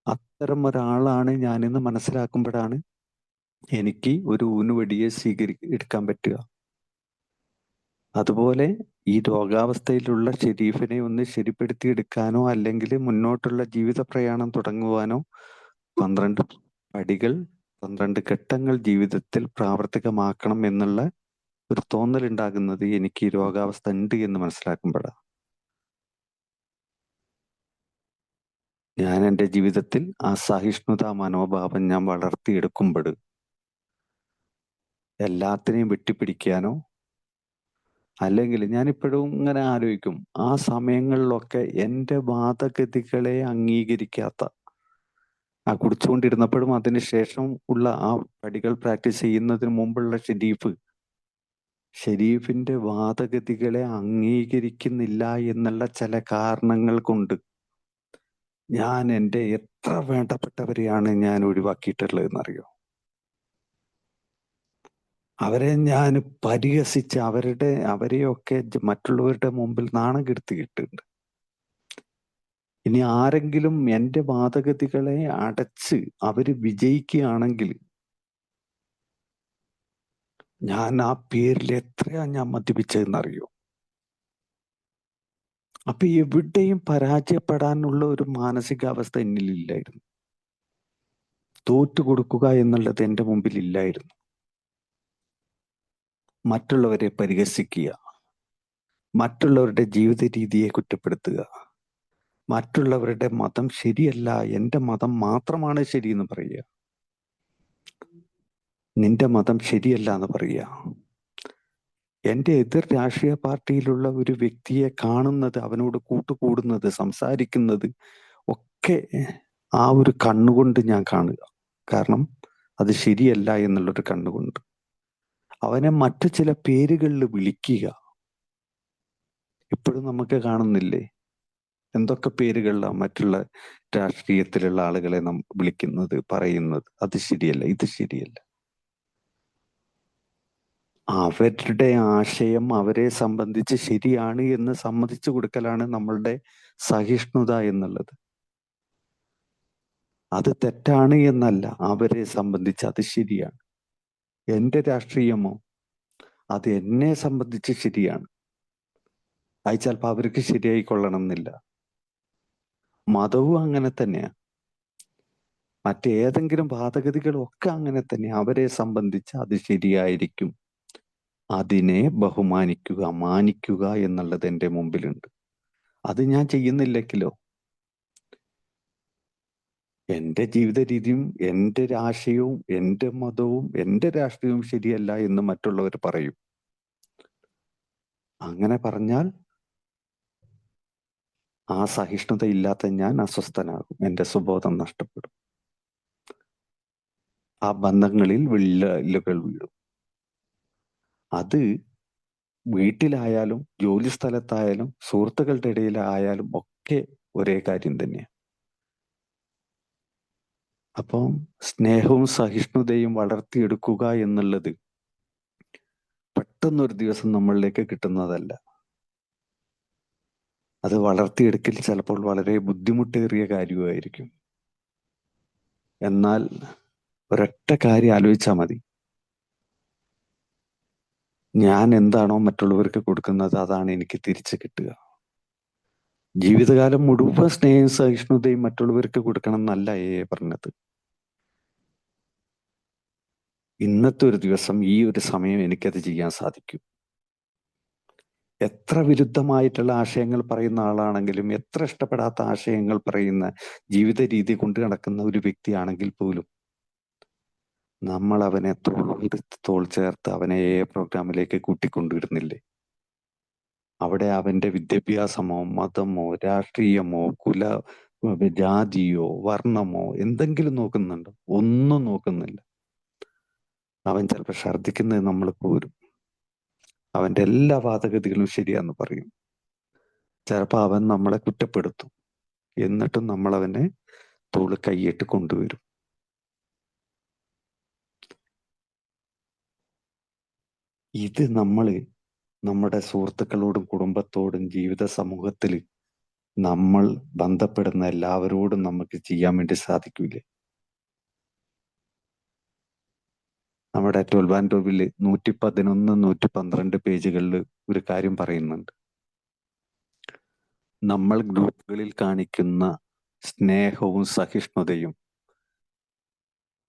അത്തരം ഒരാളാണ് ഞാനെന്ന് മനസ്സിലാക്കുമ്പോഴാണ് എനിക്ക് ഒരു ഊന്നുവടിയെ എടുക്കാൻ പറ്റുക. അതുപോലെ ഈ രോഗാവസ്ഥയിലുള്ള ഷെരീഫിനെ ഒന്ന് ശരിപ്പെടുത്തിയെടുക്കാനോ അല്ലെങ്കിൽ മുന്നോട്ടുള്ള ജീവിത പ്രയാണം തുടങ്ങുവാനോ 12 പടികൾ, 12 ഘട്ടങ്ങൾ ജീവിതത്തിൽ പ്രാവർത്തികമാക്കണം എന്നുള്ള ഒരു തോന്നലുണ്ടാകുന്നത് എനിക്ക് ഈ രോഗാവസ്ഥ ഉണ്ട് എന്ന് മനസ്സിലാക്കുമ്പോഴാണ്. ഞാൻ എൻ്റെ ജീവിതത്തിൽ ആ സഹിഷ്ണുതാ മനോഭാവം ഞാൻ വളർത്തിയെടുക്കുമ്പോൾ എല്ലാത്തിനെയും വെട്ടിപ്പിടിക്കാനോ, അല്ലെങ്കിൽ ഞാനിപ്പോഴും ഇങ്ങനെ ആലോചിക്കും, ആ സമയങ്ങളിലൊക്കെ എൻ്റെ വാദഗതികളെ അംഗീകരിക്കാത്ത, ആ കുടിച്ചുകൊണ്ടിരുന്നപ്പോഴും അതിനുശേഷം ഉള്ള ആ പടികൾ പ്രാക്ടീസ് ചെയ്യുന്നതിന് മുമ്പുള്ള ഷെരീഫിന്റെ വാദഗതികളെ അംഗീകരിക്കുന്നില്ല എന്നുള്ള ചില കാരണങ്ങൾ കൊണ്ട് ഞാൻ എൻ്റെ എത്ര വേണ്ടപ്പെട്ടവരെയാണ് ഞാൻ ഒഴിവാക്കിയിട്ടുള്ളത് എന്നറിയോ? അവരെ ഞാൻ പരിഹസിച്ച് അവരെയൊക്കെ മറ്റുള്ളവരുടെ മുമ്പിൽ നാണം കെടുത്തിയിട്ടുണ്ട്. ഇനി ആരെങ്കിലും എൻ്റെ വാദഗതികളെ അടച്ച് അവര് വിജയിക്കുകയാണെങ്കിൽ ഞാൻ ആ പേരിൽ എത്രയാ ഞാൻ മദ്യപിച്ചതെന്നറിയോ? അപ്പൊ എവിടെയും പരാജയപ്പെടാനുള്ള ഒരു മാനസികാവസ്ഥ എന്നിലില്ലായിരുന്നു. തോറ്റു കൊടുക്കുക എന്നുള്ളത് എൻ്റെ മുമ്പിൽ ഇല്ലായിരുന്നു. മറ്റുള്ളവരെ പരിഹസിക്കുക, മറ്റുള്ളവരുടെ ജീവിത രീതിയെ കുറ്റപ്പെടുത്തുക, മറ്റുള്ളവരുടെ മതം ശരിയല്ല, എൻ്റെ മതം മാത്രമാണ് ശരിയെന്ന് പറയുക, നിന്റെ മതം ശരിയല്ല എന്ന് പറയുക. എൻ്റെ എതിർ രാഷ്ട്രീയ പാർട്ടിയിലുള്ള ഒരു വ്യക്തിയെ കാണുന്നത്, അവനോട് കൂട്ടുകൂടുന്നത്, സംസാരിക്കുന്നത് ഒക്കെ ആ ഒരു കണ്ണുകൊണ്ട് ഞാൻ കാണുക. കാരണം അത് ശരിയല്ല എന്നുള്ളൊരു കണ്ണുകൊണ്ട് അവനെ മറ്റു ചില പേരുകളിൽ വിളിക്കുക. ഇപ്പോഴും നമുക്ക് കാണുന്നില്ലേ എന്തൊക്കെ പേരുകളിലാണ് മറ്റുള്ള രാഷ്ട്രീയത്തിലുള്ള ആളുകളെ നാം വിളിക്കുന്നത്, പറയുന്നത്? അത് ശരിയല്ല, ഇത് ശരിയല്ല. അവരുടെ ആശയം അവരെ സംബന്ധിച്ച് ശരിയാണ് എന്ന് സമ്മതിച്ചു കൊടുക്കലാണ് നമ്മളുടെ സഹിഷ്ണുത എന്നുള്ളത്. അത് തെറ്റാണ് എന്നല്ല, അവരെ സംബന്ധിച്ച് അത് ശരിയാണ്. എൻ്റെ രാഷ്ട്രീയമോ അത് എന്നെ സംബന്ധിച്ച് ശരിയാണ്. അത് ചിലപ്പോൾ അവർക്ക് ശരിയായിക്കൊള്ളണം എന്നില്ല. മതവും അങ്ങനെ തന്നെയാണ്. മറ്റേതെങ്കിലും വാദഗതികളും ഒക്കെ അങ്ങനെ തന്നെ. അവരെ സംബന്ധിച്ച് അത് ശരിയായിരിക്കും. അതിനെ ബഹുമാനിക്കുക, മാനിക്കുക എന്നുള്ളത് എൻ്റെ മുമ്പിലുണ്ട്. അത് ഞാൻ ചെയ്യുന്നില്ലെങ്കിലോ എൻ്റെ ജീവിത രീതിയും എൻ്റെ ആശയവും എൻ്റെ മതവും എൻ്റെ രാഷ്ട്രീയവും ശരിയല്ല എന്ന് മറ്റുള്ളവർ പറയും. അങ്ങനെ പറഞ്ഞാൽ ആ സഹിഷ്ണുത ഇല്ലാത്ത ഞാൻ അസ്വസ്ഥനാകും, എൻ്റെ സുബോധം നഷ്ടപ്പെടും, ആ ബന്ധങ്ങളിൽ വിള്ളലുകൾ വീഴും. അത് വീട്ടിലായാലും ജോലി സ്ഥലത്തായാലും സുഹൃത്തുക്കളുടെ ഇടയിലായാലും ഒക്കെ ഒരേ കാര്യം തന്നെയാണ്. അപ്പം സ്നേഹവും സഹിഷ്ണുതയും വളർത്തിയെടുക്കുക എന്നുള്ളത് പെട്ടെന്നൊരു ദിവസം നമ്മളിലേക്ക് കിട്ടുന്നതല്ല. അത് വളർത്തിയെടുക്കൽ ചിലപ്പോൾ വളരെ ബുദ്ധിമുട്ടേറിയ കാര്യമായിരിക്കും. എന്നാൽ ഒരൊറ്റ കാര്യം ആലോചിച്ചാൽ മതി, ഞാൻ എന്താണോ മറ്റുള്ളവർക്ക് കൊടുക്കുന്നത് അതാണ് എനിക്ക് തിരിച്ചു കിട്ടുക. ജീവിതകാലം മുഴുവൻ സ്നേഹവും സഹിഷ്ണുതയും മറ്റുള്ളവർക്ക് കൊടുക്കണം എന്നല്ല പറഞ്ഞത്. ഇന്നത്തെ ഒരു ദിവസം, ഈ ഒരു സമയം എനിക്കത് ചെയ്യാൻ സാധിക്കും. എത്ര വിരുദ്ധമായിട്ടുള്ള ആശയങ്ങൾ പറയുന്ന ആളാണെങ്കിലും, എത്ര ഇഷ്ടപ്പെടാത്ത ആശയങ്ങൾ പറയുന്ന ജീവിത രീതി കൊണ്ട് നടക്കുന്ന ഒരു വ്യക്തിയാണെങ്കിൽ പോലും നമ്മൾ അവനെ തോളോട് തോൾ ചേർത്ത് അവനെ പ്രോഗ്രാമിലേക്ക് കൂട്ടിക്കൊണ്ടുവരുന്നില്ലേ? അവിടെ അവന്റെ വിദ്യാഭ്യാസമോ മതമോ രാഷ്ട്രീയമോ ജാതിയോ വർണ്ണമോ എന്തെങ്കിലും നോക്കുന്നുണ്ടോ? ഒന്നും നോക്കുന്നില്ല. അവൻ ചിലപ്പോൾ ഛർദ്ദിക്കുന്നത് നമ്മൾ പോരും. അവന്റെ എല്ലാ വാദഗതികളും ശരിയാന്ന് പറയും. ചിലപ്പോൾ അവൻ നമ്മളെ കുറ്റപ്പെടുത്തും. എന്നിട്ടും നമ്മൾ അവനെ തോള് കൈയിട്ട് കൊണ്ടുവരും. ഇത് നമ്മുടെ സുഹൃത്തുക്കളോടും കുടുംബത്തോടും ജീവിത സമൂഹത്തിൽ നമ്മൾ ബന്ധപ്പെടുന്ന എല്ലാവരോടും നമുക്ക് ചെയ്യാൻ വേണ്ടി സാധിക്കൂലേ? നമ്മുടെ 12 ആൻഡ് 12 111 112 പേജുകളിൽ ഒരു കാര്യം പറയുന്നുണ്ട്. നമ്മൾ ഗ്രൂപ്പുകളിൽ കാണിക്കുന്ന സ്നേഹവും സഹിഷ്ണുതയും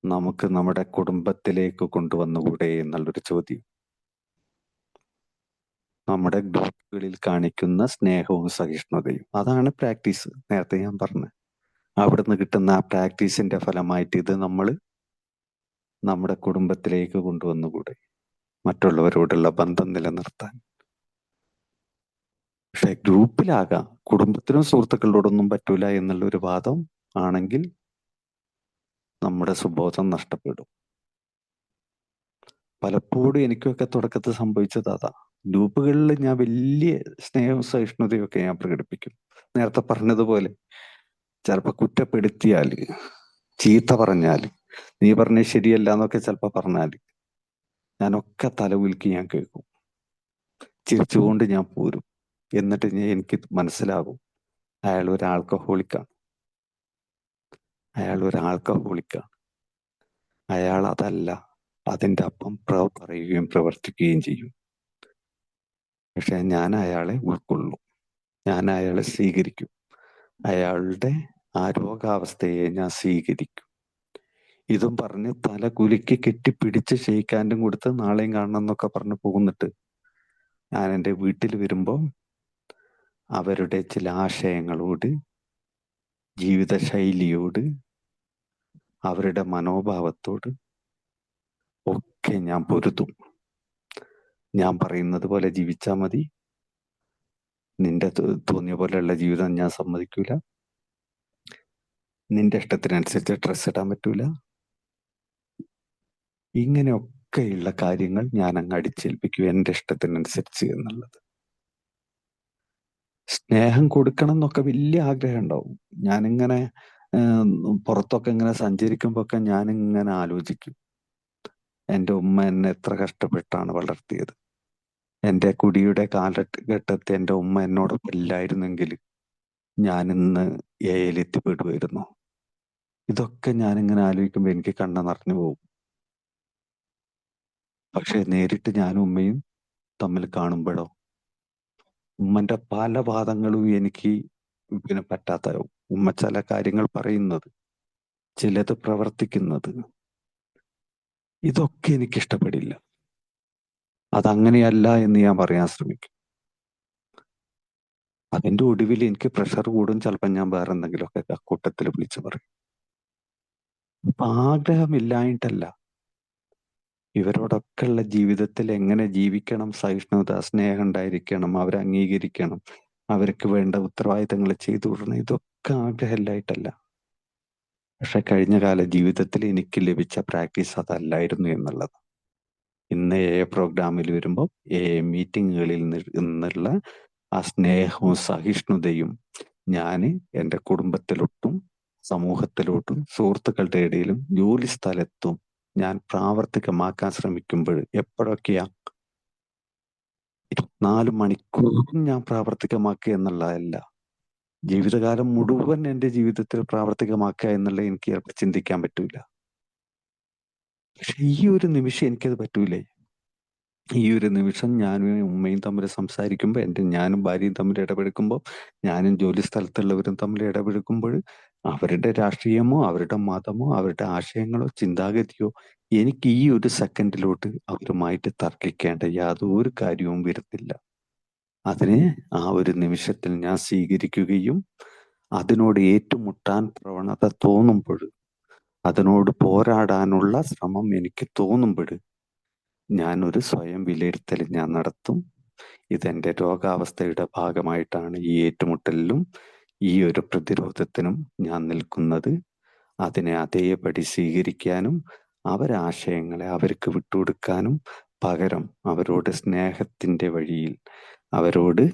നമുക്ക് നമ്മുടെ കുടുംബത്തിലേക്ക് കൊണ്ടുവന്നുകൂടെ എന്നുള്ളൊരു ചോദ്യം. നമ്മുടെ ഗ്രൂപ്പുകളിൽ കാണിക്കുന്ന സ്നേഹവും സഹിഷ്ണുതയും, അതാണ് പ്രാക്ടീസ്. നേരത്തെ ഞാൻ പറഞ്ഞത്, അവിടുന്ന് കിട്ടുന്ന ആ പ്രാക്ടീസിന്റെ ഫലമായിട്ട് ഇത് നമ്മൾ നമ്മുടെ കുടുംബത്തിലേക്ക് കൊണ്ടുവന്നുകൂടെ, മറ്റുള്ളവരോടുള്ള ബന്ധം നിലനിർത്താൻ. പക്ഷെ ഗ്രൂപ്പിലാകാം, കുടുംബത്തിനും സുഹൃത്തുക്കളോടൊന്നും പറ്റൂല എന്നുള്ള ഒരു വാദം ആണെങ്കിൽ നമ്മുടെ സുബോധം നഷ്ടപ്പെടും. പലപ്പോഴും എനിക്കൊക്കെ തുടക്കത്തിൽ സംഭവിച്ചത് അതാ. ഗ്രൂപ്പുകളിൽ ഞാൻ വലിയ സ്നേഹവും സഹിഷ്ണുതയും ഒക്കെ ഞാൻ പ്രകടിപ്പിക്കും. നേരത്തെ പറഞ്ഞതുപോലെ ചിലപ്പോൾ കുറ്റപ്പെടുത്തിയാല്, ചീത്ത പറഞ്ഞാല്, നീ പറഞ്ഞത് ശരിയല്ല എന്നൊക്കെ ചിലപ്പോൾ പറഞ്ഞാല് ഞാനൊക്കെ തലകുലുക്കി ഞാൻ കേൾക്കും. ചിരിച്ചുകൊണ്ട് ഞാൻ പോരും. എന്നിട്ട് എനിക്ക് മനസ്സിലാകും അയാൾ ഒരു ആൽക്കഹോളിക്കാണ്. അയാൾ അതല്ല, അതിൻ്റെ അപ്പം പറയുകയും പ്രവർത്തിക്കുകയും ചെയ്യും. പക്ഷെ ഞാൻ അയാളെ ഉൾക്കൊള്ളും, ഞാൻ അയാളെ സ്വീകരിക്കും, അയാളുടെ ആ രോഗാവസ്ഥയെ ഞാൻ സ്വീകരിക്കും. ഇതും പറഞ്ഞ് തല കുലുക്കി കെട്ടിപ്പിടിച്ച് ഷെയ്ക്കാൻഡും കൊടുത്ത് നാളെയും കാണണം എന്നൊക്കെ പറഞ്ഞ് പോകുന്നിട്ട് ഞാൻ എൻ്റെ വീട്ടിൽ വരുമ്പോൾ അവരുടെ ചില ആശയങ്ങളോട്, ജീവിതശൈലിയോട്, അവരുടെ മനോഭാവത്തോട് ഒക്കെ ഞാൻ പൊരുതും. ഞാൻ പറയുന്നത് പോലെ ജീവിച്ചാൽ മതി, നിന്റെ തോന്നിയ പോലെയുള്ള ജീവിതം ഞാൻ സമ്മതിക്കൂല, നിന്റെ ഇഷ്ടത്തിനനുസരിച്ച് ഡ്രസ്സ് ഇടാൻ പറ്റൂല, ഇങ്ങനെയൊക്കെയുള്ള കാര്യങ്ങൾ ഞാൻ അങ്ങ് അടിച്ചേൽപ്പിക്കും എൻ്റെ ഇഷ്ടത്തിനനുസരിച്ച് എന്നുള്ളത്. സ്നേഹം കൊടുക്കണം എന്നൊക്കെ വലിയ ആഗ്രഹം ഉണ്ടാവും. ഞാനിങ്ങനെ പുറത്തൊക്കെ ഇങ്ങനെ സഞ്ചരിക്കുമ്പോ ഒക്കെ ഞാനിങ്ങനെ ആലോചിക്കും, എൻ്റെ ഉമ്മ എന്നെ എത്ര കഷ്ടപ്പെട്ടാണ് വളർത്തിയത്. എൻ്റെ കുടിയുടെ കാലഘട്ടത്തെ എൻ്റെ ഉമ്മ എന്നോടൊപ്പം ഇല്ലായിരുന്നെങ്കിൽ ഞാനിന്ന് എത്തിപ്പെടുമായിരുന്നു. ഇതൊക്കെ ഞാനിങ്ങനെ ആലോചിക്കുമ്പോൾ എനിക്ക് കണ്ണ് നിറഞ്ഞു പോകും. പക്ഷെ നേരിട്ട് ഞാനും ഉമ്മയും തമ്മിൽ കാണുമ്പോഴോ ഉമ്മന്റെ പല വാദങ്ങളും എനിക്ക് പറ്റാത്ത, ഉമ്മ ചില കാര്യങ്ങൾ പറയുന്നത്, ചിലത് പ്രവർത്തിക്കുന്നത്, ഇതൊക്കെ എനിക്ക് ഇഷ്ടപ്പെടില്ല. അതങ്ങനെയല്ല എന്ന് ഞാൻ പറയാൻ ശ്രമിക്കും. അതിന്റെ ഒടുവിൽ എനിക്ക് പ്രഷർ കൂടും. ചിലപ്പോൾ ഞാൻ വേറെ എന്തെങ്കിലുമൊക്കെ കൂട്ടത്തിൽ വിളിച്ചു പറയും. അപ്പൊ ആഗ്രഹമില്ലായിട്ടല്ല, ഇവരോടൊക്കെ ഉള്ള ജീവിതത്തിൽ എങ്ങനെ ജീവിക്കണം, സഹിഷ്ണുത, സ്നേഹം ഉണ്ടായിരിക്കണം, അവരെ അംഗീകരിക്കണം, അവർക്ക് വേണ്ട ഉത്തരവാദിത്തങ്ങൾ ചെയ്തു കൊടുക്കണം, ഇതൊക്കെ ആഗ്രഹമില്ലായിട്ടല്ല. പക്ഷെ കഴിഞ്ഞ കാല ജീവിതത്തിൽ എനിക്ക് ലഭിച്ച പ്രാക്ടീസ് അതല്ലായിരുന്നു എന്നുള്ളത്. ഇന്ന് പ്രോഗ്രാമിൽ വരുമ്പോൾ മീറ്റിങ്ങുകളിൽ നിന്നുള്ള ആ സ്നേഹവും സഹിഷ്ണുതയും ഞാൻ എൻ്റെ കുടുംബത്തിലോട്ടും സമൂഹത്തിലോട്ടും സുഹൃത്തുക്കളുടെ ഇടയിലും ജോലി സ്ഥലത്തും ഞാൻ പ്രാവർത്തികമാക്കാൻ ശ്രമിക്കുമ്പോൾ എപ്പോഴൊക്കെയാ 24 മണിക്കൂറും ഞാൻ പ്രാവർത്തികമാക്കുക എന്നുള്ളതല്ല, ജീവിതകാലം മുഴുവൻ എൻ്റെ ജീവിതത്തിൽ പ്രാവർത്തികമാക്കുക എന്നുള്ളത് എനിക്ക് ചിലപ്പോൾ ചിന്തിക്കാൻ പറ്റൂല. പക്ഷെ ഈ ഒരു നിമിഷം എനിക്കത് പറ്റൂലേ? ഈ ഒരു നിമിഷം ഞാനും ഉമ്മയും തമ്മിൽ സംസാരിക്കുമ്പോൾ, ഞാനും ഭാര്യയും തമ്മിൽ ഇടപെടുക്കുമ്പോൾ, ഞാനും ജോലി സ്ഥലത്തുള്ളവരും തമ്മിൽ ഇടപെടുക്കുമ്പോൾ അവരുടെ രാഷ്ട്രീയമോ അവരുടെ മതമോ അവരുടെ ആശയങ്ങളോ ചിന്താഗതിയോ എനിക്ക് ഈ ഒരു സെക്കൻഡിലോട്ട് അവരുമായിട്ട് തർക്കിക്കേണ്ട യാതൊരു കാര്യവും വരുന്നില്ല. അതിനെ ആ ഒരു നിമിഷത്തിൽ ഞാൻ സ്വീകരിക്കുകയും അതിനോട് ഏറ്റുമുട്ടാൻ പ്രവണത തോന്നുമ്പോൾ, അതിനോട് പോരാടാനുള്ള ശ്രമം എനിക്ക് തോന്നുമ്പോൾ ഞാനൊരു സ്വയം വിലയിരുത്തൽ ഞാൻ നടത്തും. ഇതെന്റെ രോഗാവസ്ഥയുടെ ഭാഗമായിട്ടാണ് ഈ ഏറ്റുമുട്ടലിലും ഈ ഒരു പ്രതിരോധത്തിനും ഞാൻ നിൽക്കുന്നത്. അതിനെ അതേപടി സ്വീകരിക്കാനും അവരാശയങ്ങളെ അവർക്ക് വിട്ടുകൊടുക്കാനും പകരം അവരോട് സ്നേഹത്തിൻ്റെ വഴിയിൽ അവരോട്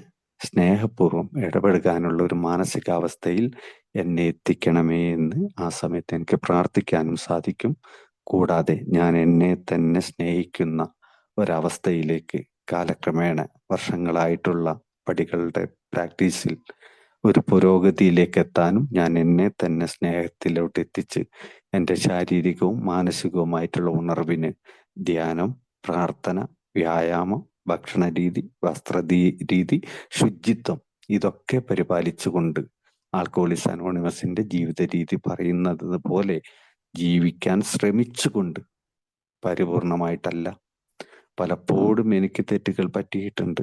സ്നേഹപൂർവ്വം ഇടപെടുവാനുള്ള ഒരു മാനസികാവസ്ഥയിൽ എന്നെ എത്തിക്കണമേ എന്ന് ആ സമയത്ത് എനിക്ക് പ്രാർത്ഥിക്കാനും സാധിക്കും. കൂടാതെ ഞാൻ എന്നെ തന്നെ സ്നേഹിക്കുന്ന ഒരവസ്ഥയിലേക്ക് കാലക്രമേണ വർഷങ്ങളായിട്ടുള്ള പടികളുടെ പ്രാക്ടീസിൽ ഒരു പുരോഗതിയിലേക്ക് എത്താനും ഞാൻ എന്നെ തന്നെ സ്നേഹത്തിലോട്ട് എത്തിച്ച് എൻ്റെ ശാരീരികവും മാനസികവുമായിട്ടുള്ള ഉണർവിന് ധ്യാനം, പ്രാർത്ഥന, വ്യായാമം, ഭക്ഷണ രീതി, രീതി, ശുചിത്വം ഇതൊക്കെ പരിപാലിച്ചുകൊണ്ട് ആൽക്കഹോളിക്സ് അനോണിമസിന്റെ ജീവിത രീതി പറയുന്നത് പോലെ ജീവിക്കാൻ ശ്രമിച്ചുകൊണ്ട്, പരിപൂർണമായിട്ടല്ല. പലപ്പോഴും എനിക്ക് തെറ്റുകൾ പറ്റിയിട്ടുണ്ട്.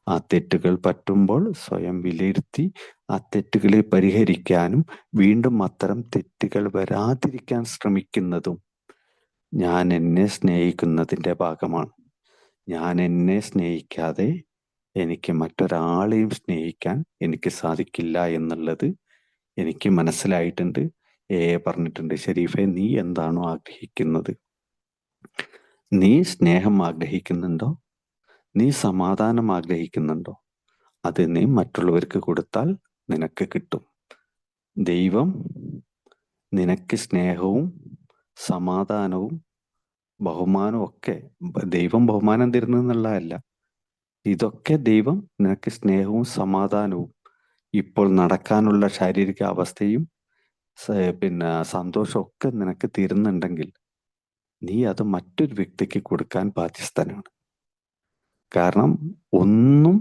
ആ തെറ്റുകൾ പറ്റുമ്പോൾ സ്വയം വിലയിരുത്തി ആ തെറ്റുകളെ പരിഹരിക്കാനും വീണ്ടും അത്തരം തെറ്റുകൾ വരാതിരിക്കാൻ ശ്രമിക്കുന്നതും ഞാൻ എന്നെ സ്നേഹിക്കുന്നതിൻ്റെ ഭാഗമാണ്. ഞാൻ എന്നെ സ്നേഹിക്കാതെ എനിക്ക് മറ്റൊരാളെയും സ്നേഹിക്കാൻ എനിക്ക് സാധിക്കില്ല എന്നുള്ളത് എനിക്ക് മനസ്സിലായിട്ടുണ്ട്. പറഞ്ഞിട്ടുണ്ട്, ഷെരീഫെ, നീ എന്താണോ ആഗ്രഹിക്കുന്നത്, നീ സ്നേഹം ആഗ്രഹിക്കുന്നുണ്ടോ, നീ സമാധാനം ആഗ്രഹിക്കുന്നുണ്ടോ, അത് നീ മറ്റുള്ളവർക്ക് കൊടുത്താൽ നിനക്ക് കിട്ടും. ദൈവം നിനക്ക് സ്നേഹവും സമാധാനവും ബഹുമാനവും ഒക്കെ, ദൈവം ബഹുമാനം തരുന്നതെന്നുള്ളതല്ല, ഇതൊക്കെ ദൈവം നിനക്ക് സ്നേഹവും സമാധാനവും ഇപ്പോൾ നടക്കാനുള്ള ശാരീരിക അവസ്ഥയും സന്തോഷമൊക്കെ നിനക്ക് തരുന്നുണ്ടെങ്കിൽ നീ അത് മറ്റൊരു വ്യക്തിക്ക് കൊടുക്കാൻ ബാധ്യസ്ഥനാണ്. കാരണം ഒന്നും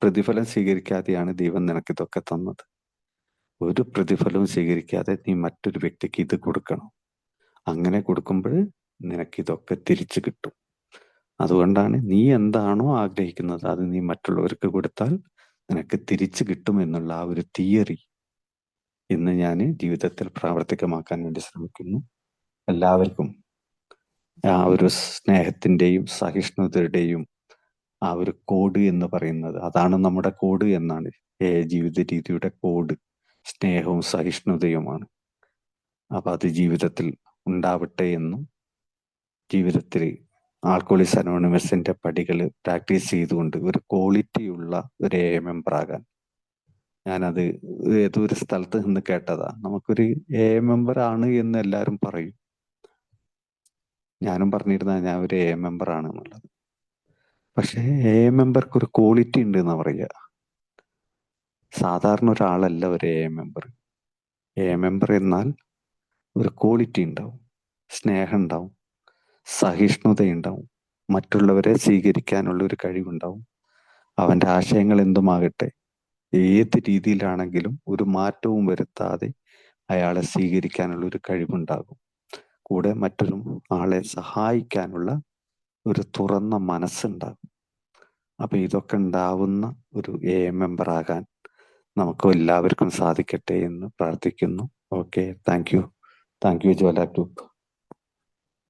പ്രതിഫലം സ്വീകരിക്കാതെയാണ് ദൈവം നിനക്ക് ഇതൊക്കെ തന്നത്. ഒരു പ്രതിഫലവും സ്വീകരിക്കാതെ നീ മറ്റൊരു വ്യക്തിക്ക് ഇത് കൊടുക്കണം. അങ്ങനെ കൊടുക്കുമ്പോൾ നിനക്കിതൊക്കെ തിരിച്ചു കിട്ടും. അതുകൊണ്ടാണ് നീ എന്താണോ ആഗ്രഹിക്കുന്നത് അത് നീ മറ്റുള്ളവർക്ക് കൊടുത്താൽ നിനക്ക് തിരിച്ചു കിട്ടും എന്നുള്ള ആ ഒരു തിയറി ഇന്ന് ഞാൻ ജീവിതത്തിൽ പ്രാവർത്തികമാക്കാൻ വേണ്ടി ശ്രമിക്കുന്നു. എല്ലാവർക്കും ആ ഒരു സ്നേഹത്തിൻ്റെയും സഹിഷ്ണുതയുടെയും ആ ഒരു കോഡ് എന്ന് പറയുന്നത്, അതാണ് നമ്മുടെ കോഡ് എന്നാണ്. ജീവിത രീതിയുടെ കോഡ് സ്നേഹവും സഹിഷ്ണുതയുമാണ്. അപ്പൊ അത് ജീവിതത്തിൽ ഉണ്ടാവട്ടെ എന്നും, ജീവിതത്തിൽ ആൽക്കഹോളിക്സ് അനോണിമസിന്റെ പടികൾ പ്രാക്ടീസ് ചെയ്തുകൊണ്ട് ഒരു ക്വാളിറ്റിയുള്ള ഒരു മെമ്പർ ആകാൻ, ഞാനത് ഏതൊരു സ്ഥലത്ത് നിന്ന് കേട്ടതാ. നമുക്കൊരു മെമ്പർ ആണ് എന്ന് എല്ലാവരും പറയും. ഞാനും പറഞ്ഞിരുന്ന ഞാൻ ഒരു മെമ്പർ ആണ് എന്നുള്ളത്. പക്ഷേ മെമ്പർക്ക് ഒരു ക്വാളിറ്റി ഉണ്ട് എന്നാ പറയുക. സാധാരണ ഒരാളല്ല ഒരു മെമ്പർ. മെമ്പർ എന്നാൽ ഒരു ക്വാളിറ്റി ഉണ്ടാവും, സ്നേഹം ഉണ്ടാവും, സഹിഷ്ണുതയുണ്ടാവും, മറ്റുള്ളവരെ സ്വീകരിക്കാനുള്ള ഒരു കഴിവുണ്ടാവും. അവൻ്റെ ആശയങ്ങൾ എന്തുമാകട്ടെ, ഏത് രീതിയിലാണെങ്കിലും ഒരു മാറ്റവും വരുത്താതെ അയാളെ സ്വീകരിക്കാനുള്ള ഒരു കഴിവുണ്ടാകും. കൂടെ മറ്റൊരു ആളെ സഹായിക്കാനുള്ള ഒരു തുറന്ന മനസ്സുണ്ടാകും. അപ്പൊ ഇതൊക്കെ ഉണ്ടാവുന്ന ഒരു മെമ്പർ ആകാൻ നമുക്ക് എല്ലാവർക്കും സാധിക്കട്ടെ എന്ന് പ്രാർത്ഥിക്കുന്നു. Okay, thank you Jwala group.